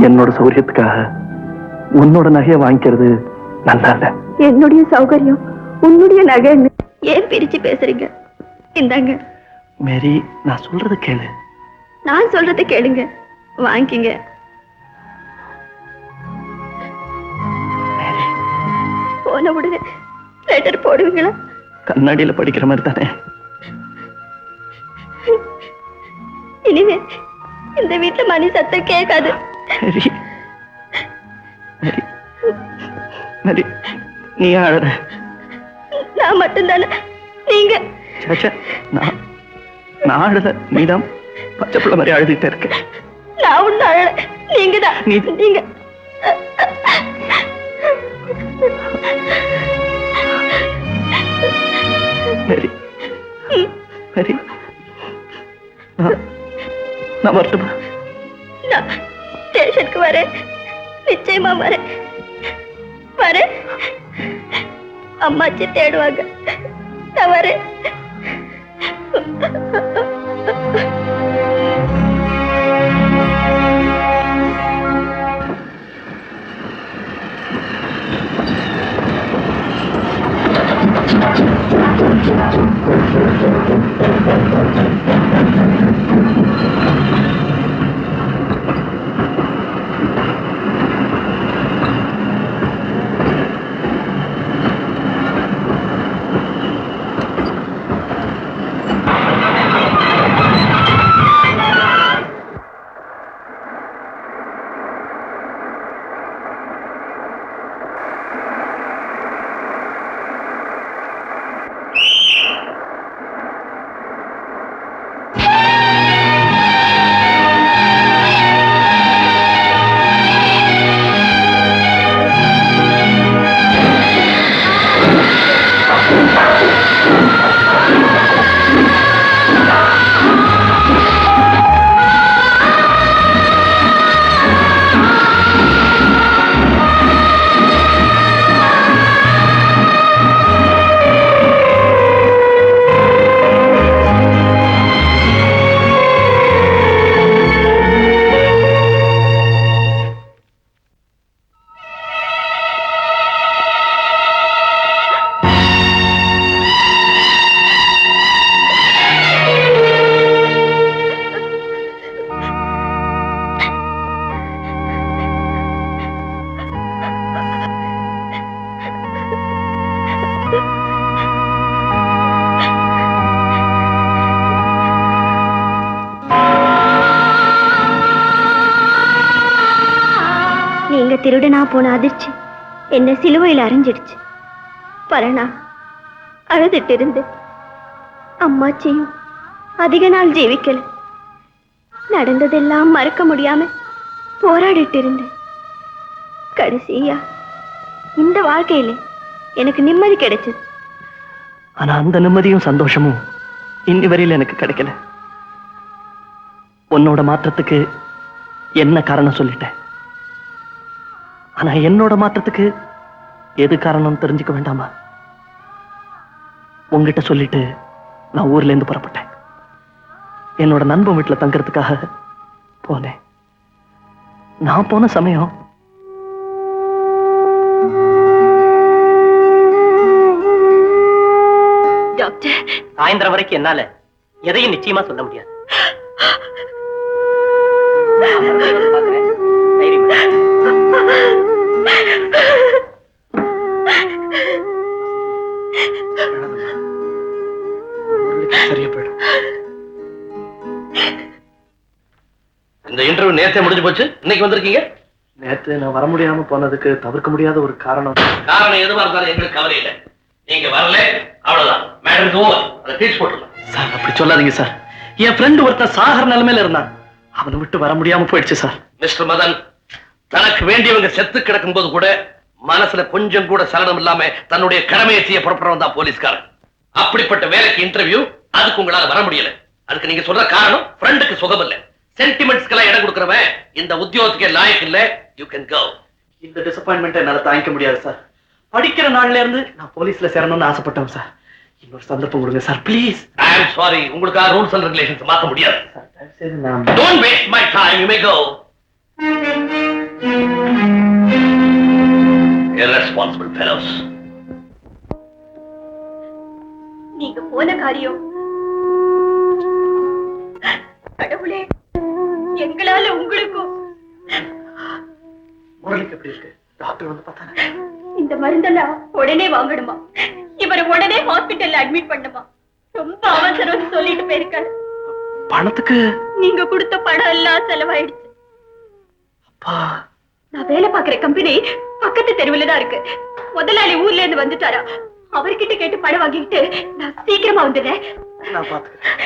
B: என்னோட சௌரியத்துக்காக உன்னோட நகையை வாங்கிக்கிறது நல்லா இல்ல.
H: என்னுடைய சௌகரியம் உன்னுடைய நகை ஏன் பிரிச்சு பேசுறீங்க? இந்தாங்க.
D: மேரி, நான் சொல்றத கேளு.
H: நான் சொல்றதை கேளுங்க. வாங்கிங்க. போன உடனே லெட்டர் போடுவீங்களா?
D: கண்ணாடியில படிக்கிற மாதிரி தானே.
H: இனிமே இந்த வீட்டுல மணி சத்தம் கேட்காது.
D: மேரி, மேரி, மேரி, நீ அழற.
H: நான் மட்டும்தானே? நீங்க
D: சேச்சே, நான் அழுத. நீதான் பச்சை பிள்ளை மாதிரி அழுதுகிட்டே இருக்க.
H: நான் ஒண்ணு அழல. நீங்கதான். நீங்க
D: மேரி, மேரி, நான் வரட்டுமா?
H: நான் ஸ்டேஷனுக்கு வரேன். நிச்சயமா வரேன். வரேன். அம்மாச்சி தேடுவாங்க. நான் வரேன். நீங்க திருடனா போன அதிர்ச்சி என்ன சிலுவையில் அரைஞ்சிடுச்சு. பரணா அழுதுட்டு இருந்து அம்மாச்சியும் அதிக நாள் ஜீவிக்கல. நடந்ததெல்லாம் மறக்க முடியாம போராடிட்டு இருந்தேன். கடைசியா இந்த வாழ்க்கையில எனக்கு நிம்மதி கிடைச்சது.
D: ஆனா அந்த நிம்மதியும் சந்தோஷமும் இன்னி வரையில எனக்கு கிடைக்கல. உன்னோட மாற்றத்துக்கு என்ன காரணம் சொல்லிட்டேன். ஆனா என்னோட மாற்றத்துக்கு எது காரணம் தெரிஞ்சுக்க வேண்டாமா? உங்ககிட்ட சொல்லிட்டு நான் ஊர்ல இருந்து புறப்பட்டேன். என்னோட நண்பன் வீட்டுல தங்கறதுக்காக போனேன். நான் போன சமயம்
A: டாக்டர், சாயந்தரம் வரைக்கும் என்னால எதையும் நிச்சயமா சொல்ல முடியாது.
D: சரியா போயிடும்.
B: இந்த இன்டர்வியூ நேத்தே முடிஞ்சு போச்சு. இன்னைக்கு வந்திருக்கீங்க?
D: நேத்து நான் வர முடியாம போனதுக்கு தவிர்க்க முடியாத ஒரு காரணம்.
B: காரணம் எதுவா இருந்தாலும் எங்களுக்கு கவலை இல்லை. நீங்க வரல, அவ்வளவுதான். Madam over. அதை டீச் போட்டுருலாம்.
D: சார் அப்படி சொல்லாதீங்க சார். என் ஃப்ரெண்ட் ஒருத்தன் சாகர நிலைமையில இருந்தான். அவனை விட்டு வர முடியாம போயிடுச்சு சார்.
B: மிஸ்டர் மதன், தனக்கு வேண்டியவங்க செத்து கிடக்கும் போது கூட மனசுல கொஞ்சம் கூட சலனம் இல்லாம தன்னுடைய கடமையை செய்ய புறப்படுறவன் தான் போலீஸ்காரன். அப்படிப்பட்ட வேலைக்கு இன்டர்வியூ, அதுக்கு உங்களால வர முடியல. அதுக்கு நீங்க சொல்ற காரணம் ஃப்ரெண்டுக்கு சுகம் இல்ல. சென்டிமெண்ட்ஸ்க்கெல்லாம் இடம் கொடுக்கறவன் இந்த உத்தியோகத்துக்கே லாயக்கு இல்ல. You can go.
D: இந்த டிசப்பாயின்மெண்ட் என்னால தாங்கிக்க முடியாது சார். படிக்கிற நாள்ல இருந்து நான் போலீஸ்ல சேரணும்னு ஆசைப்பட்டேன் சார். இன்னொரு சந்தர்ப்பம் கொடுங்க sir, please.
B: I am sorry, உங்களுக்காக ரூல்ஸ் அண்ட் ரெகுலேஷன்ஸ் மாத்த முடியாது.
D: நான்
B: Don't waste my time. You may go. Irresponsible fellows.
H: நீங்க போன காரியம் கடவுளே, எங்களால உங்களுக்கும்
D: முரளிக்கு எப்படி இருக்கு? டாக்டர் வந்து பார்த்தாங்க.
H: இந்த மருந்தெல்லாம் உடனே வாங்கணுமா? இவரை உடனே ஹாஸ்பிட்டல்ல அட்மிட் பண்ணுமா? ரொம்ப அவசரம்னு சொல்லிட்டு போயிருக்காரு.
D: பணத்துக்கு
H: நீங்க கொடுத்த பணம் எல்லாம் செலவாயிடுச்சு.
D: அப்பா,
H: நான் வேலை பார்க்கிற கம்பெனி பக்கத்து தெருவுல தான் இருக்கு. முதலாளி ஊர்ல இருந்து வந்துட்டாரா? அவர்கிட்ட கேட்டு பணம் வாங்கிட்டு நான் சீக்கிரமா வந்துடுறேன்.
D: நான் பாத்துக்கிறேன்.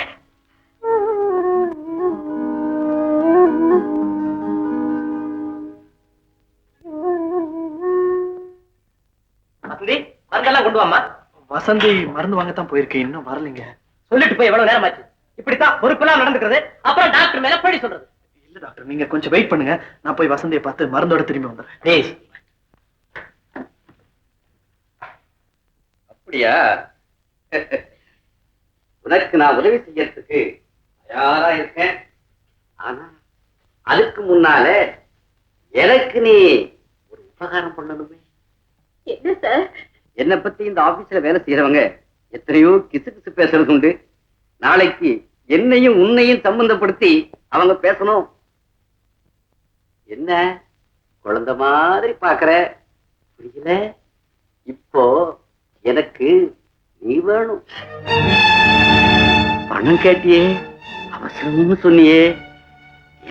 A: மருந்தெல்லாம் கொண்டு வாமா.
D: வசந்தி மருந்து வாங்கத்தான் போயிருக்கேன், இன்னும் வரலைங்க.
A: சொல்லிட்டு போய் எவ்வளவு நேரம் ஆச்சு? இப்படித்தான் பொறுப்பெல்லாம் நடந்துக்கிறது. அப்புறம் டாக்டர் மேல பழி சொல்றது.
D: இல்ல டாக்டர், நீங்க கொஞ்சம் வெயிட் பண்ணுங்க. நான் போய் வசந்தியை பார்த்து மருந்தோட திரும்பி வந்துடுறேன்.
A: டேய்,
G: அப்படியா? உனக்கு நான் உதவி செய்யறதுக்கு தயாரா இருக்கேன். ஆனா அதுக்கு முன்னால எனக்கு நீ ஒரு உபகாரம் பண்ணணுமே.
H: என்ன சார்?
G: என்னை பத்தி இந்த ஆபீஸ்ல வேலை செய்யறவங்க எத்தனையோ கிசு கிசு பேசுறது உண்டு. நாளைக்கு என்னையும் உன்னையும் சம்பந்தப்படுத்தி அவங்க பேசணும். என்ன குழந்தை மாதிரி பாக்குற? புரியல? இப்போ எனக்கு நீ வேணும். பணம் கேட்டியே, அவசரம்னு சொன்னியே.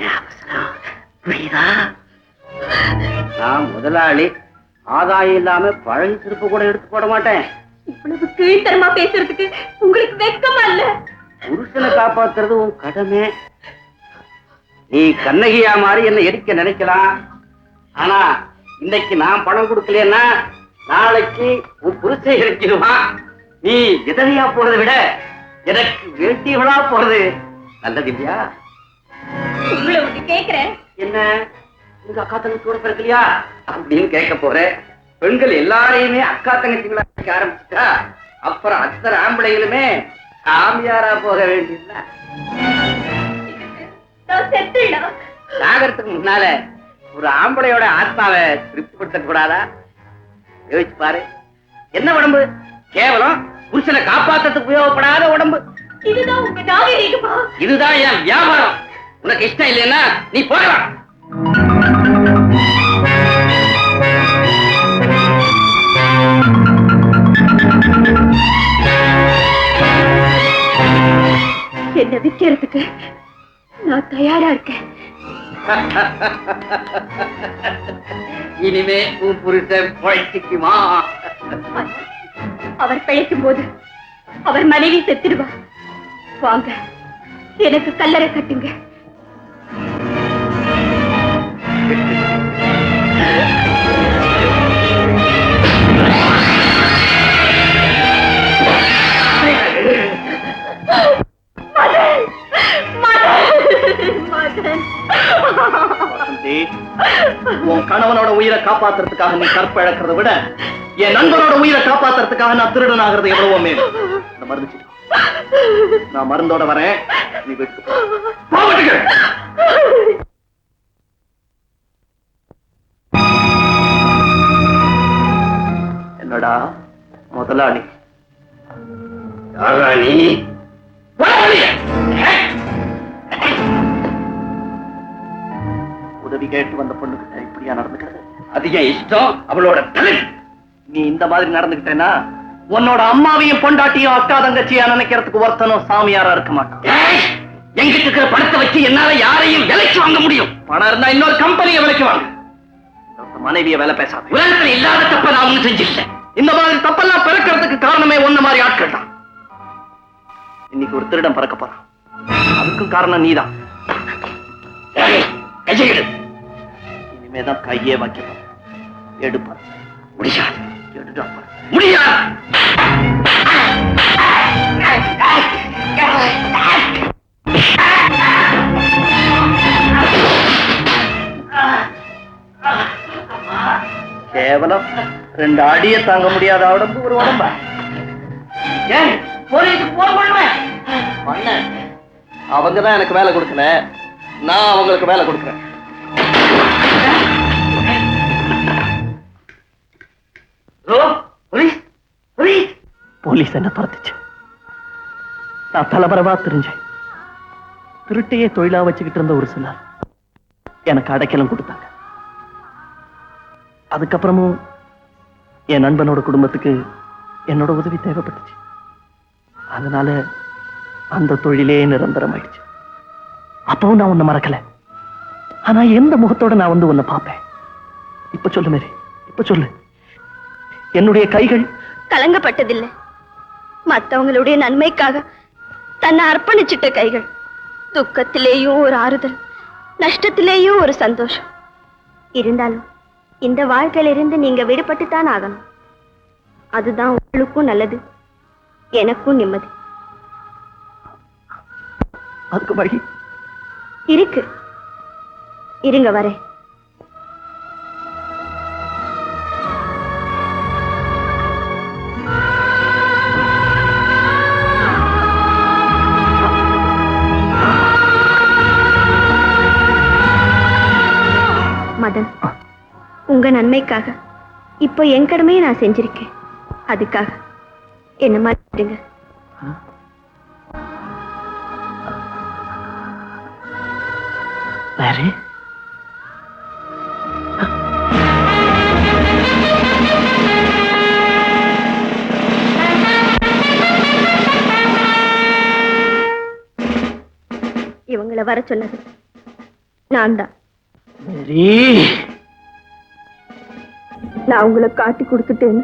G: ஏன் அவசரம்? புரியுதா? நான் முதலாளி, ஆதாயம் இல்லாம பழனி சிறப்பு கூட எடுத்து போட மாட்டேன்.
H: இவ்வளவு கீழ்த்தரமா பேசுறதுக்கு உங்களுக்கு வெட்கமா இல்ல?
G: புருஷனை காப்பாத்துறது உன் கடமை. நீ கண்ணகியா மாதிரி என்ன எரிக்க நினைக்கலாம். ஆனா இன்னைக்கு நான் பணம் கொடுக்கலன்னா நாளைக்கு உன் புருஷன் எரிச்சிடுவான். நீ விதவையா போறதை விட எனக்கு வேண்டியவளா போறது நல்லது இல்லையா?
H: உங்களை ஒண்ணு கேக்குறேன்.
G: என்ன, உங்க அக்கா தங்கச்சியோட பிறக்கலையா அப்படின்னு கேட்க போறேன். பெண்கள் எல்லாரையுமே அக்கா தங்கச்சிங்களா ஆரம்பிச்சுட்டா அப்புறம் அத்தனை ஆம்பளைகளுமே சாமியாரா போக வேண்டியதுல.
H: நான் செத்துடா.
G: சாகரத்துக்கு முன்னால ஒரு ஆம்பளையோட ஆத்மாவை திருப்திப்படுத்த கூடாதா? யோசிச்சு பாரு. என்ன உடம்பு? கேவலம் புருஷனை காப்பாத்துறதுக்கு உபயோகப்படாத உடம்பு.
H: இதுதான் உங்க நாகரீகமா?
G: இதுதான் என் வியாபாரம். உனக்கு இஷ்டம் இல்லைன்னா நீ போகலாம்.
H: என்ன விக்கிறதுக்கு நான் தயாரா இருக்கேன்.
G: இனிமே உன் புருஷன் பழச்சிக்குமா?
H: அவர் பிழைக்கும் போது அவர் மனைவி செத்துடுவா. வாங்க, எனக்கு கல்லறை கட்டுங்க.
D: உன் கணவனோட உயிரை காப்பாத்துறதுக்காக நீ கற்ப இழக்கிறத விட என் நண்பனோட உயிரை காப்பாத்துறதுக்காக நான் திருடன் ஆகிறது எவ்வளவோ மேல். இந்த மருந்து நான் மருந்தோட வரேன், நீ வீட்டுக்கு போ. என்னடா முதலாளி?
G: நீ
D: உதவி கேட்டு வந்த பொண்ணுகிட்ட இப்படியா நடந்துக்கிறது?
G: அது என் இஷ்டம், அவளோட தொழில்.
D: நீ இந்த மாதிரி நடந்துகிட்டேன்னா உன்னோட அம்மாவையும் பொண்டாட்டியும் அக்கா தங்கச்சியா நினைக்கிறதுக்கு ஒருத்தனும் சாமியாரா இருக்க மாட்டான்.
G: எங்கிட்ட இருக்கிற பணத்தை வச்சு என்னால யாரையும் விலைக்கு வாங்க முடியும்.
D: பணம் இருந்தா இன்னொரு கம்பெனியை விலைக்கு வாங்க. மனைவிய வேலை பேசாத.
G: உலகத்தில் இல்லாத தப்ப நான் ஒண்ணும் செஞ்சிருக்கேன்.
D: இந்த மாதிரி தப்பெல்லாம் பிறக்கிறதுக்கு காரணமே ஒன்ன மாதிரி ஆட்கள் தான். இன்னைக்கு ஒரு திருடன் பிறக்க போறான், அதுக்கும் காரணம் நீதான். இனிமேதான் கையே வைக்கணும். எடுப்பா.
G: முடியாது.
D: எடுடா.
G: முடியாது.
D: கேவலம் 2 அடியை தாங்க முடியாத உடம்பு ஒரு உடம்பா?
G: ஏன் போலீஸுக்கு போன் பண்ணுவேன்?
D: அவங்கதான் எனக்கு வேலை கொடுக்கல, நான் அவங்களுக்கு வேலை கொடுக்குறேன். போலீஸ் என்ன பறந்துச்சு? நான் தலைமறைவா தெரிஞ்சேன். திருட்டையே தொழிலா வச்சுக்கிட்டு இருந்த ஒரு சிலர் எனக்கு அடைக்கலம் கொடுத்தாங்க. அதுக்கப்புறமும் என் நண்பனோட குடும்பத்துக்கு என்னோட உதவி தேவைப்பட்டுச்சு. அதனால அந்த தொழிலே நிரந்தரமாயிடுச்சு. அப்பவும் நான் உன்னை மறக்கல. ஆனா எந்த முகத்தோட நான் வந்து உன்னை பார்ப்பேன்? இப்ப சொல்லு மேரி, இப்ப சொல்லு. என்னுடைய கைகள்
H: கலங்கப்பட்டதில்லை. மற்றவங்களுடைய நன்மைக்காக தன்னை அர்ப்பணிச்சிட்ட கைகள். துக்கத்திலேயும் ஒரு ஆறுதல், நஷ்டத்திலேயும் ஒரு சந்தோஷம். இருந்தாலும் இந்த வாழ்க்கையிலிருந்து நீங்க விடுபட்டுத்தான் ஆகணும். அதுதான் உங்களுக்கும் நல்லது, எனக்கும் நிம்மதி.
D: அதுக்கு வழி
H: இருக்கு, இருங்க வரேன். மதன், உங்க நன்மைக்காக இப்போ என் கடமையை நான் செஞ்சிருக்கேன். அதுக்காக என்ன மாத்திடுங்க.
D: மேரி,
H: இவங்களை வர சொன்னது நான் தான்.
D: மேரி,
H: நான் உங்களை காட்டி கொடுத்துட்டேன்னு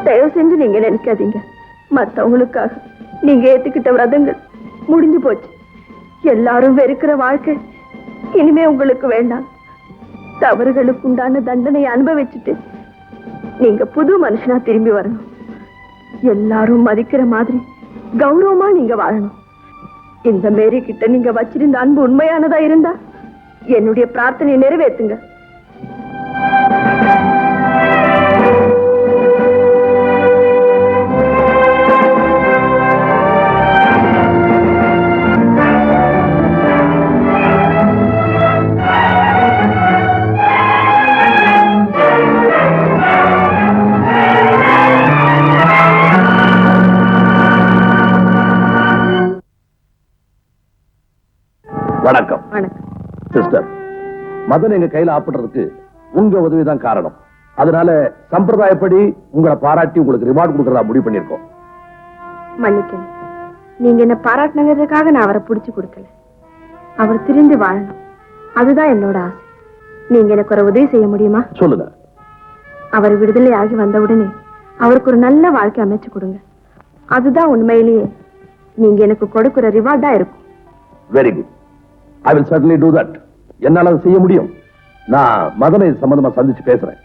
H: தயவு செஞ்சு நீங்க நினைக்காதீங்க. மற்றவங்களுக்காக நீங்க ஏத்துக்கிட்ட விரதங்கள் முடிஞ்சு போச்சு. எல்லாரும் வெறுக்கிற வாழ்க்கை இனிமே உங்களுக்கு வேண்டாம். தவறுகளுக்கு உண்டான தண்டனையை அனுபவிச்சுட்டு நீங்க புது மனுஷனா திரும்பி வரணும். எல்லாரும் மதிக்கிற மாதிரி கௌரவமா நீங்க வாழணும். இந்த மேரி கிட்ட நீங்க வச்சிருந்த அன்பு உண்மையானதா இருந்தா என்னுடைய பிரார்த்தனையை நிறைவேற்றுங்க.
B: வணக்கம். சிஸ்டர், மதன் எங்க கையில ஆப்பிடுறதுக்கு உங்க உதவிதான் காரணம். அதனால சம்பிரதாயப்படி உங்களை பாராட்டி உங்களுக்கு ரிவார்டு கொடுக்கறதா முடிவு பண்ணிருக்கோம்.
H: மன்னிக்கணும், நீங்க என்ன பாராட்டினதுக்காக நான் அவரை புடிச்சு கொடுக்கல. அவர் திரும்பி வாழணும், அதுதான் என்னோட ஆசை. நீங்க எனக்கு ஒரு உதவி செய்ய முடியுமா?
B: சொல்லுங்க.
H: அவர் விடுதலை ஆகி வந்த உடனே அவருக்கு ஒரு நல்ல வாழ்க்கை அமைச்சு கொடுங்க. அதுதான் உண்மையிலேயே நீங்க எனக்கு கொடுக்கிற ரிவார்டா இருக்கும்.
B: Very good. I will certainly do that. என்னால அதை செய்ய முடியும். நான் மதனை சம்பந்தமா சந்திச்சு பேசுறேன்.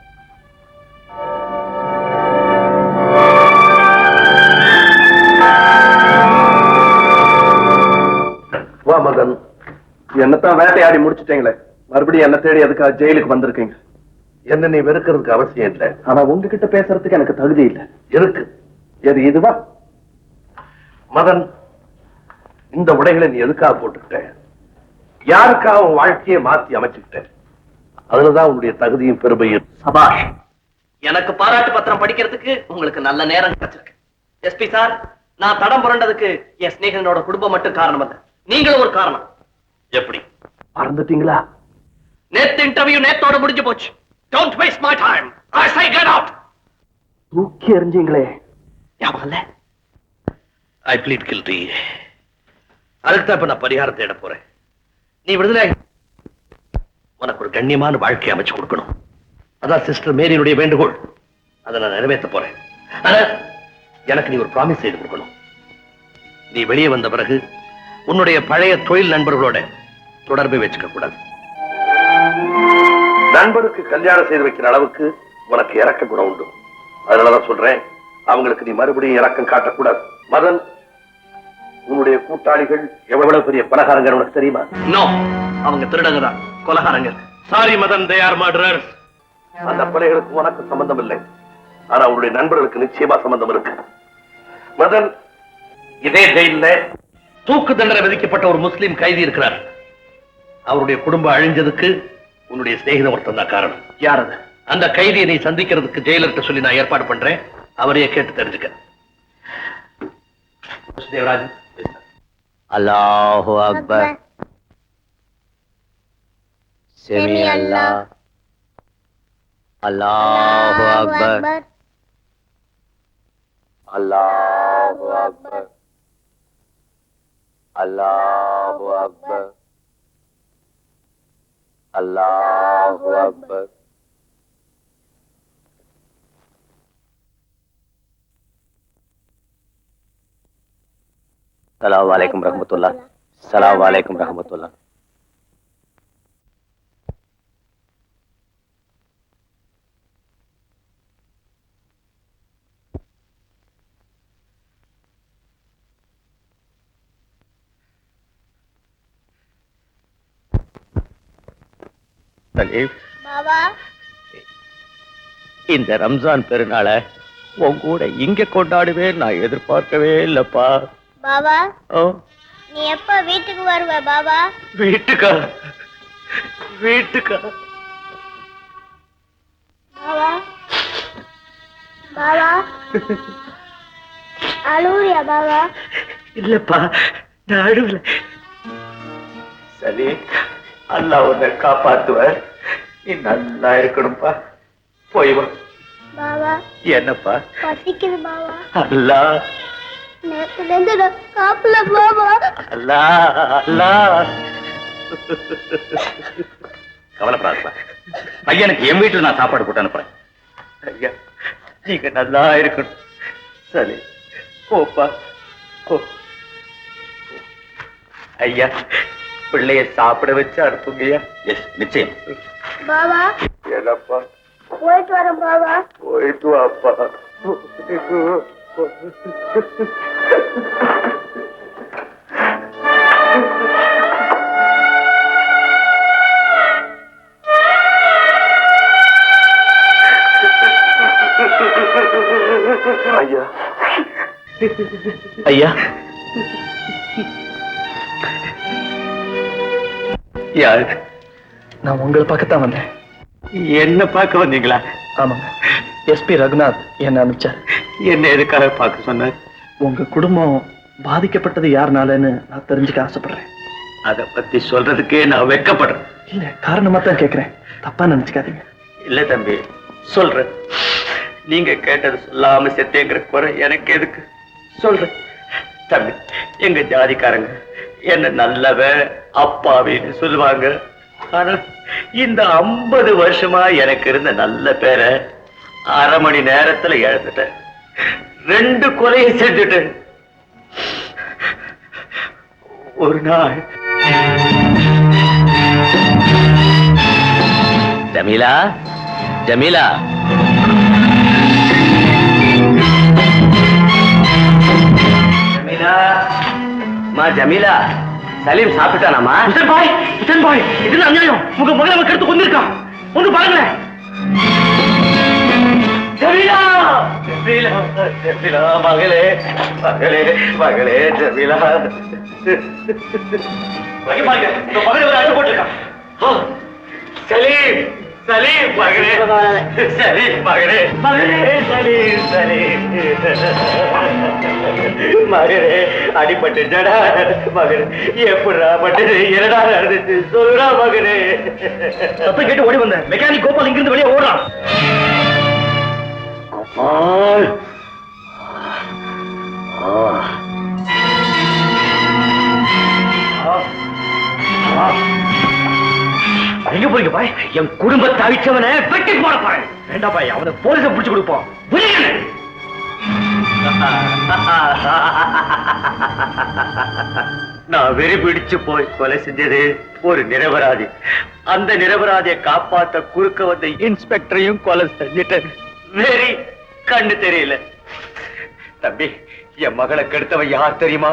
B: வா மதன், என்னத்தான் வேட்டையாடி முடிச்சுட்டீங்களே, மறுபடியும் என்ன தேடி அதுக்காக ஜெயிலுக்கு வந்திருக்கீங்க. என்ன நீ வெறுக்கிறதுக்கு அவசியம் இல்லை. ஆனா உங்ககிட்ட பேசுறதுக்கு எனக்கு தகுதி இல்லை. இருக்கு. எது இதுவா? மதன், இந்த உடைகளை நீ எதுக்காக போட்டுக்கிட்ட? யாருக்காக உன் வாழ்க்கையை மாத்தி அமைச்சுக்கிட்டேன். அதுலதான் உன்னுடைய தகுதியும் பெருமையும்.
D: சபாஷ், எனக்கு பாராட்டு பத்திரம் படிக்கிறதுக்கு உங்களுக்கு நல்ல நேரம் கிடைச்சிருக்கு. எஸ்பி சார், நான் தடம் புரண்டதுக்கு என் ஸ்நேகனோட குடும்பம் மட்டும் காரணம் அல்ல, நீங்களும் ஒரு காரணம்.
B: எப்படி மறந்துட்டீங்களா?
D: நேத்து இன்டர்வியூ நேத்தோட முடிஞ்சு போச்சு. Don't waste my time. I say get out.
B: தூக்கி எறிஞ்சீங்களே,
D: ஞாபகம் இல்ல?
B: I plead guilty. அதுக்கு தான் இப்ப நான் பரிகாரம் தேட போறேன். நீ விடுதலை உனக்கு ஒரு கண்ணியமான வாழ்க்கையை அமைச்சு கொடுக்கணும். அதான் சிஸ்டர் மேரியினுடைய வேண்டுகோள். அதை நான் நிறைவேற்ற போறேன். ஆனா எனக்கு நீ ஒரு ப்ராமிஸ் செய்து கொடுக்கணும். நீ வெளியே வந்த பிறகு உன்னுடைய பழைய தொழில் நண்பர்களோட தொடர்பை வச்சுக்க கூடாது. நண்பருக்கு கல்யாணம் செய்து வைக்கிற அளவுக்கு உனக்கு இறக்க குணம் உண்டு. அதனாலதான் சொல்றேன், அவங்களுக்கு நீ மறுபடியும் இறக்கம் காட்டக்கூடாது. மதன், உன்னுடைய கூட்டாளிகள் எவ்வளவு பெரிய பலகாரங்கள் உனக்கு தெரியுமா?
D: நோ, அவங்க திருடங்க தான், கொலகாரங்க.
B: Sorry Madan, they are murderers. அந்த கொலைகளுக்கு உனக்கு சம்பந்தம் இல்லை. ஆனா உன்னுடைய நண்பர்களுக்கு நிச்சயமா சம்பந்தம் இருக்கு. மதன், இதே ஜெயில தூக்கு தண்டனை விதிக்கப்பட்ட ஒரு முஸ்லிம் கைதி இருக்கிறார். அவருடைய குடும்பம் அழிஞ்சதுக்கு உன்னுடைய சிநேகிதம் ஒருத்தன் தான் காரணம்.
D: யார் அது?
B: அந்த கைதியை நீ சந்திக்கிறதுக்கு ஜெயிலர்கிட்ட சொல்லி நான் ஏற்பாடு பண்றேன். அவரையே கேட்டு தெரிஞ்சுக்க. தேவராஜ். அல்லாஹு அக்பர். செமி அல்லாஹ். அல்லாஹு அக்பர். அல்லாஹு அக்பர். அல்லாஹு அக்பர். அல்லாஹு அக்பர். ஸலாம் அலைக்கும் ரஹ்மத்துல்லாஹ். ஸலாம் அலைக்கும் ரஹ்மத்துல்லாஹ். சலீம், இந்த ரம்ஜான் பெருநாளை உன் கூட இங்க கொண்டாடுவேன் நான் எதிர்பார்க்கவே இல்லப்பா.
H: பாபா
B: ஓ,
H: நீ எப்ப வீட்டுக்கு வருவ பாபா?
B: வீட்டுக்கா? வீட்டுக்கா?
H: பாபா பாபா அழுவுறியா பாபா?
B: இல்லப்பா, நான் அழுவல. சலீம், அல்லாஹ் உன்னை காப்பாத்துவார். நீ நல்லா இருக்கணும்பா. போய் வா.
H: பாபா
B: என்னப்பா?
H: பசிக்குது பாபா.
B: அல்லாஹ்
H: நேத்துல இருந்து நான் சாப்பிடல பாபா.
B: அல்லாஹ் அல்லாஹ்.
G: கவலைப்படாதப்பா, பையனுக்கு என் வீட்டுல நான் சாப்பாடு போட்டு அனுப்புறேன்.
B: ஐயா, நீங்க நல்லா இருக்கணும். சரி, போப்பா போ. ஐயா, பிள்ளைய சாப்பிட வச்சு அனுப்புங்கய்யா.
G: எஸ், நிச்சயம்.
H: பாபா
B: என்னப்பா?
H: போயிட்டு வரேன் பாபா.
B: போயிட்டு வாப்பா. ஐயா, ஐயா, யாரு?
D: நான் உங்களை பார்க்கத்தான் வந்தேன்.
B: என்ன பார்க்க வந்தீங்களா?
D: ஆமாங்க, எஸ்பி ரகுநாத் என்ன அனுப்பிச்சார்.
B: என்ன எதுக்காக பார்க்க சொன்னார்?
D: உங்க குடும்பம் பாதிக்கப்பட்டது யாருனாலன்னு நான் தெரிஞ்சுக்க ஆசைப்படுறேன்.
B: அத பத்தி சொல்றதுக்கே நான் வெட்கப்படுறேன்.
D: இல்ல, காரணமா தான் கேட்கிறேன், தப்பா நினைச்சுக்காதீங்க.
B: இல்ல தம்பி, சொல்றேன். நீங்க கேட்டது சொல்லாம செத்தேங்கிற குறை எனக்கு எதுக்கு? சொல்றேன் தம்பி. எங்க ஜாதிக்காரங்க என்ன நல்லவன் அப்பாவின்னு சொல்லுவாங்க. ஆனா இந்த 50 வருஷமா எனக்கு இருந்த நல்ல பேரை அரை மணி நேரத்துல இழந்துட்டேன். 2 கொலையை செஞ்சுட்டேன். ஒரு நாள் ஜமீலா, ஜமீலா, ஜமீலா, மா ஜமீலா, சலீம் சாப்பிட்டானாமா?
D: ஹுசேன் பாய், இது அநியாயம். உங்க மகளை அவன் கெடுத்து கொண்டிருக்கான். ஒன்று பாருங்களேன்.
B: ஜமீலா, ஜமீலா, ஜமீலா, மகளே, மகளே, மகளே, ஜமீலா. பாருங்க, உங்க மகளை ஒரு அடி போட்டிருக்கான். சலீம், சலீம் மகளே, சலீம் மகளே, மகளே, சலீம், சலீம் மகளே, அடிபட்டுடா மகளே. எப்படா பட்டது? என்னடா நடந்துச்சு? சொல்லுடா மகளே.
D: சத்தம் கேட்டு ஓடி வந்தேன். மெக்கானிக் கோபால் இங்கிருந்து வெளியே ஓடுறான்.
B: கோபால்,
D: எங்க போறீங்க பாய்?
B: என் குடும்பத்தை அழிச்சவனை வெட்டி போட போறேன்.
D: வேண்டாம் பாய், அவனை போலீஸை பிடிச்சு கொடுப்போம்.
B: நான் வெறி பிடிச்சு போய் கொலை செஞ்சது ஒரு நிரபராதி. அந்த நிரபராதியை காப்பாத்த குறுக்க வந்த இன்ஸ்பெக்டரையும் கொலை செஞ்சிட்டேன். வெறி கண்ணு தெரியல. தம்பி, என் மகளை கெடுத்தவன் யார் தெரியுமா?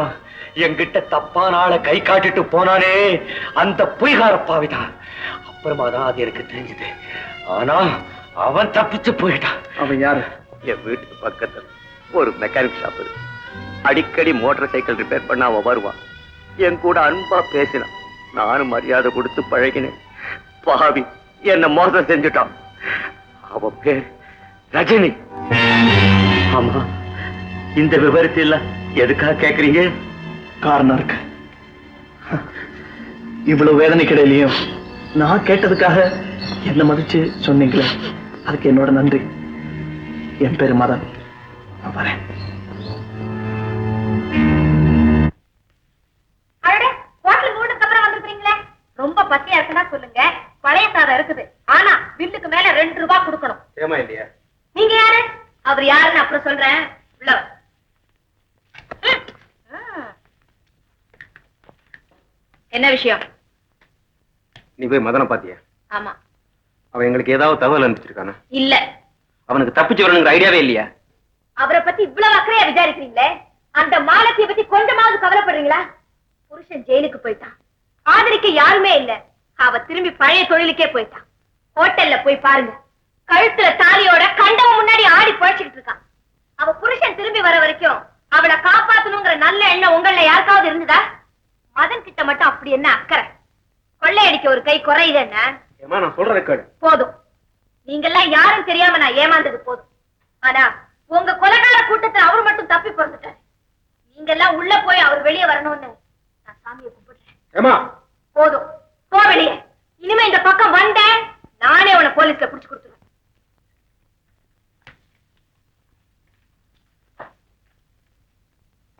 B: என்கிட்ட தப்பான ஆளை கை காட்டிட்டு போனானே, அந்த பொய்கார பாவிதான். அப்புறமா தான் அது எனக்கு தெரிஞ்சது. ஆனா அவன் தப்பிச்சு போயிட்டான்.
D: அவன் யாரு?
B: என் வீட்டுக்கு பக்கத்துல ஒரு மெக்கானிக் ஷாப் இருக்கு. அடிக்கடி மோட்டார் சைக்கிள் ரிப்பேர் பண்ண அவன் வருவான். என் கூட அன்பா பேசினான். நானும் மரியாதை கொடுத்து பழகினேன். பாவி என்ன மோசம் செஞ்சுட்டான். அவன் பேர் ரஜினி. ஆமா, இந்த விவரத்தில் எதுக்காக கேக்குறீங்க?
D: காரணம் இருக்கு. இவ்வளவு வேதனைக்கு இடையிலையும் நான் கேட்டதுக்காக என்ன மதிச்சு சொன்னீங்களே, அதுக்கு என்னோட நன்றி. என் பேரு மதன். நான் வரேன்.
C: ரொம்ப பசியா இருக்குன்னா சொல்லுங்க, பழைய சாதம் இருக்குது. ஆனா பில்லுக்கு மேல 2 ரூபாய் கொடுக்கணும்.
B: ஏமா இல்லையா?
C: நீங்க யாரு? அவர் யாருன்னு அப்புறம் சொல்றேன். உள்ள என்ன விஷயம்?
B: நீ போய் மதனை பாத்தியா?
C: ஆமா.
B: அவன் எங்களுக்கு ஏதாவது தகவல் அனுப்பிச்சிருக்கானா?
C: இல்ல.
B: அவனுக்கு தப்பிச்சு வரணுங்கிற ஐடியாவே இல்லையா?
C: அவரை பத்தி இவ்வளவு அக்கறையா விசாரிக்கிறீங்களே, அந்த மாலத்திய பத்தி கொஞ்சமாவது கவலைப்படுறீங்களா? புருஷன் ஜெயிலுக்கு போயிட்டான், ஆதரிக்க யாருமே இல்ல. அவ திரும்பி பழைய தொழிலுக்கே போயிட்டான். ஹோட்டல்ல போய் பாருங்க, கழுத்துல தாலியோட கண்டவன் முன்னாடி ஆடி பழச்சிக்கிட்டு இருக்கான். அவ புருஷன் திரும்பி வர வரைக்கும் அவளை காப்பாத்தணுங்கிற நல்ல எண்ணம் உங்கள யாருக்காவது இருந்ததா? மதன் கிட்ட மட்டும் அப்படி என்ன அக்கறை? கொள்ளையடிக்க ஒரு கை குறையுது என்ன?
B: நான் சொல்ற
C: போதும். நீங்கெல்லாம் யாரும் தெரியாம நான் ஏமாந்தது போதும். ஆனா உங்க கொலைகார கூட்டத்துல அவர் மட்டும் தப்பி பிறந்துட்டாரு. நீங்கெல்லாம் உள்ள போய் அவர் வெளியே வரணும்னு நான் சாமியை கும்பிடுறேன். போதும், போ வெளியே. இனிமே இந்த பக்கம் வந்தேன், நானே உன்னை போலீஸ்ல புடிச்சு கொடுத்துருவேன்.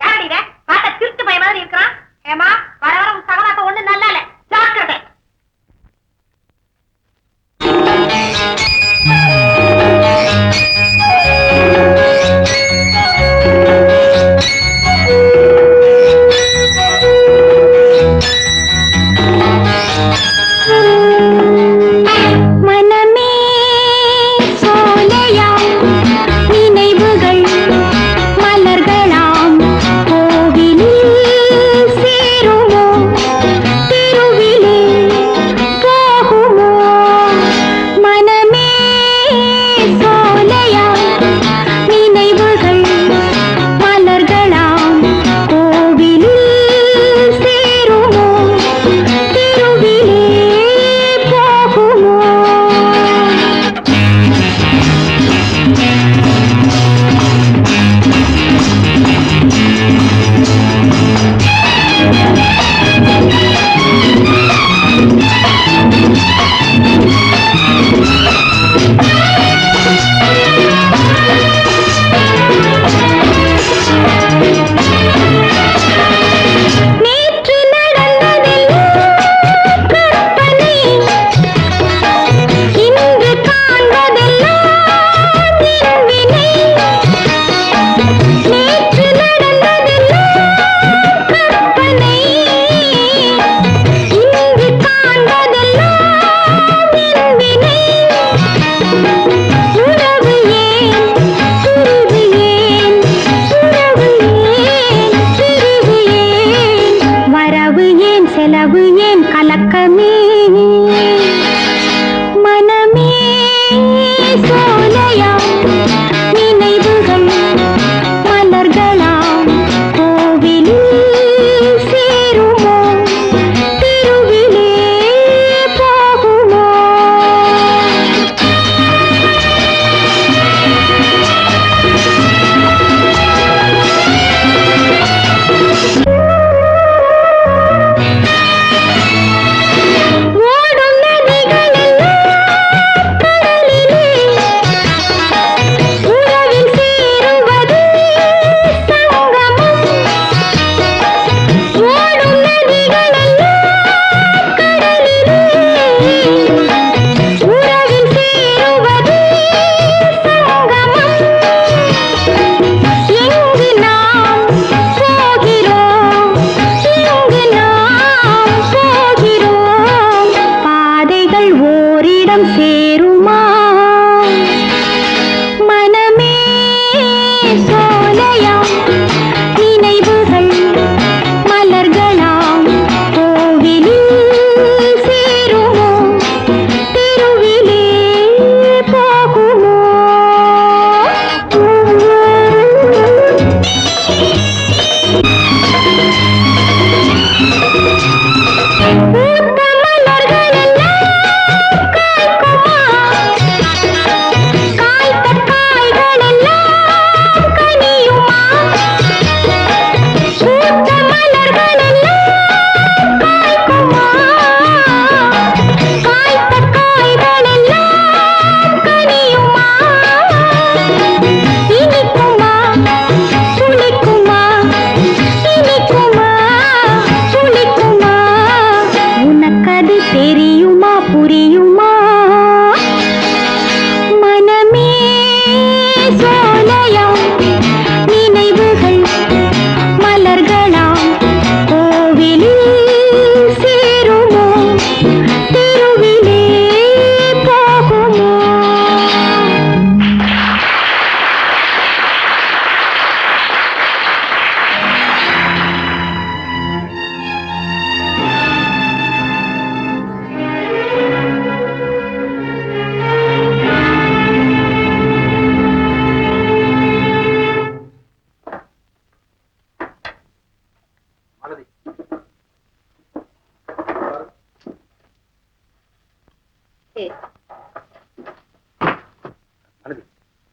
C: யாரடி பார்த்தா திருட்டு பைய மாதிரி இருக்கிறான்? ஏமா, வர வர உன் சகவாக்க ஒண்ணு நல்லா இல்ல, ஜாக்கிரதை.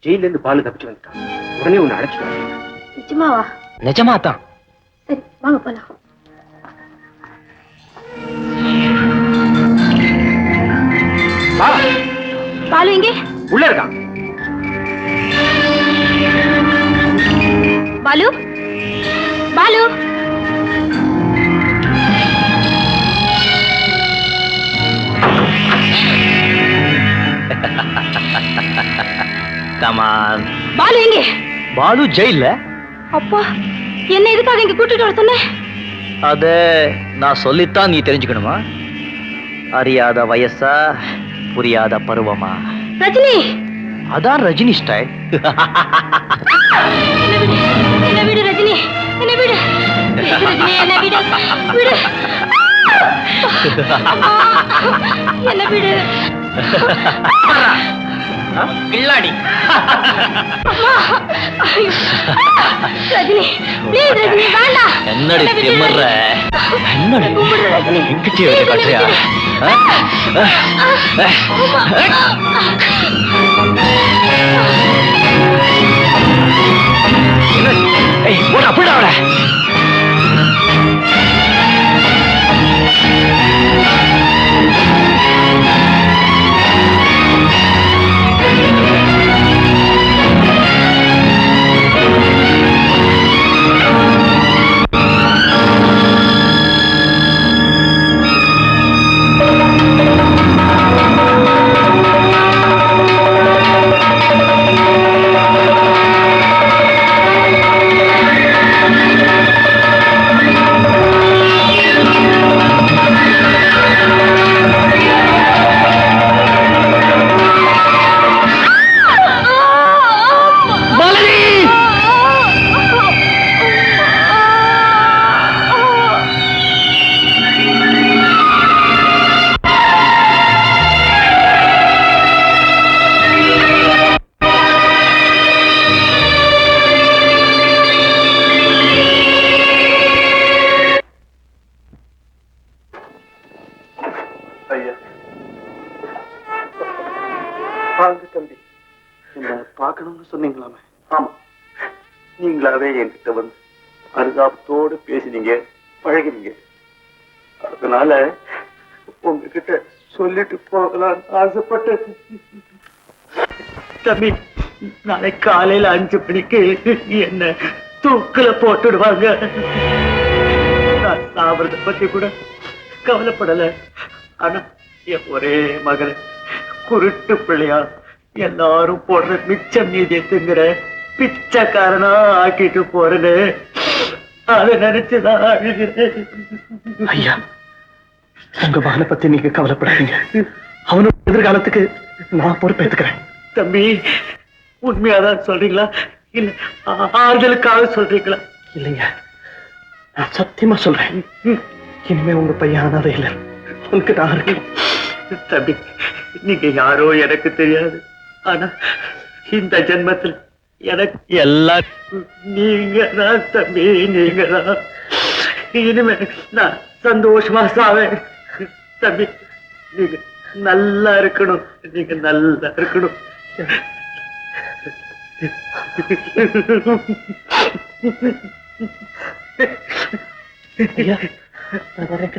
G: ஜெயில இருந்து பாலு தப்பிச்சு வந்துட்டான். உடனே உன்னை அழைச்சிட்டு வரேன்.
H: நிஜமாவா?
A: நிஜமா தான்.
H: சரி வாங்க போலாம். பாலு எங்கே?
G: உள்ள இருக்கான்.
H: பாலு பாலு
F: கமான்.
H: பாலு எங்கே?
F: பாலு ஜெயில.
H: அப்பா என்ன எதுக்காக இங்க கூட்டிட்டு வர சொன்ன?
F: அத நான் சொல்லித்தான் நீ தெரிஞ்சுக்கணுமா? அறியாத வயசா, புரியாத பருவமா?
H: ரஜினி.
F: அதான் ரஜினி ஸ்டைல்.
H: என்ன விடு ரஜினி, என்ன விடு. ரஜினி என்ன விடு, விடு. என்ன விடு.
F: கில்லாடி.
H: ரஜினி ப்ளீஸ் ரஜினி வேண்டாம்.
F: என்னடி திமிர்ற? என்னடி என்கிட்டயே வந்து காட்டுறியா? ஏய் போடா போடா அவளை.
G: தம்பி, என்ன பார்க்கணும்னு சொன்னீங்களாமே? ஆமா, நீங்களாவே என்கிட்ட வந்து அனுதாபத்தோடு பேசினீங்க, பழகினீங்க. அதனால உங்ககிட்ட சொல்லிட்டு போகலாம் ஆசைப்பட்டேன். தம்பி, நாளை காலையில 5 மணிக்கு என்ன தூக்குல போட்டுடுவாங்க. நான் சாப்பிடுறத பத்தி கூட கவலைப்படல. ஆனா என் ஒரே மகன் குருட்டு பிள்ளையா எல்லாரும் போடுற மிச்சம் மீதி திங்கிற பிச்சைக்காரனா ஆக்கிட்டு போறேன்னு அதை நினைச்சுதான் அழுகிறேன்.
B: ஐயா, உங்க மகனை பத்தி நீங்க கவலைப்படாதீங்க. அவனோட எதிர்காலத்துக்கு நான் பொறுப்பேற்றுக்கிறேன்.
G: தம்பி, உண்மையாதான் சொல்றீங்களா இல்ல ஆறுதலுக்காக சொல்றீங்களா?
B: இல்லைங்க, நான் சத்தியமா சொல்றேன். இனிமே உங்க பையன் அனாதை இல்லை, உனக்கு நான் இருக்கேன்.
G: தம்பி, நீங்க யாரோ எனக்கு தெரியாது. ஆனா இந்த ஜென்மத்தில் எனக்கு எல்லாம் நீங்க தான் தம்பி, நீங்க தான். இனிமே நான் சந்தோஷமா சாவேன். தம்பி, நீங்க நல்லா இருக்கணும், நீங்க நல்லா இருக்கணும்.
B: ஐயா, நான் வரேன்.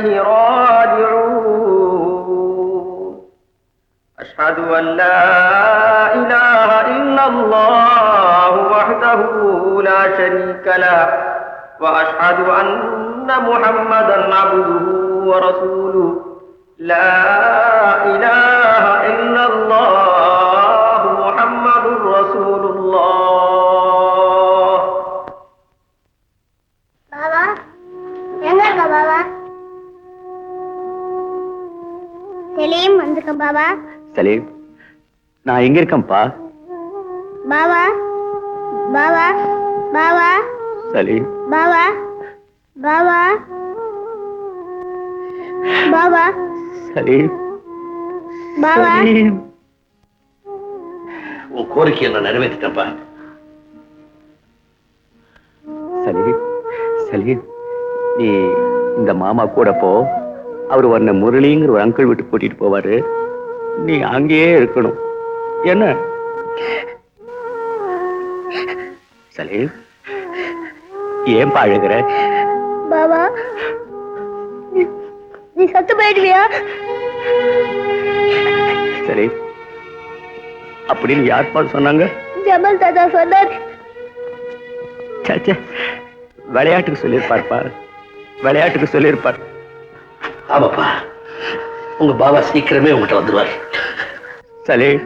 J: إليه راجعون أشهد أن لا إله إلا الله وحده لا شريك له وأشهد أن محمدا عبده ورسوله لا إله إلا الله محمد رسول الله.
E: பாபா எங்க இருக்க பாபா? செலீம் வந்திருக்க பாபா.
G: சலீம், நான் எங்க இருக்கேன்ப்பா?
E: பாபா பாபா பாபா
G: சலீம்,
E: பாபா பாபா பாபா
G: சலீம்,
E: பாபா.
G: சலீம்.
D: உன் கோரிக்கையை நான் நிறைவேற்றிட்டப்பா.
G: சலீம், சலீம், நீ இந்த மாமா கூட போ. அவர் உன்னை முரளிங்கிற ஒரு அங்கிள் விட்டு கூட்டிட்டு போவாரு. நீ அங்கேயே இருக்கணும். என்ன சலீம், ஏன் அழுகிற?
E: பாபா நீ சத்து போயிடுவியா?
G: சரி, அப்படின்னு யார்ப்பா சொன்னாங்க?
E: ஜமல் தாத்தா சொன்னார்.
G: சே, விளையாட்டுக்கு சொல்லியிருப்பார்ப்பா, விளையாட்டுக்கு சொல்லியிருப்பார்.
D: ஆமாப்பா, உங்க பாபா சீக்கிரமே உங்ககிட்ட வந்துருவார்.
G: சலீம்,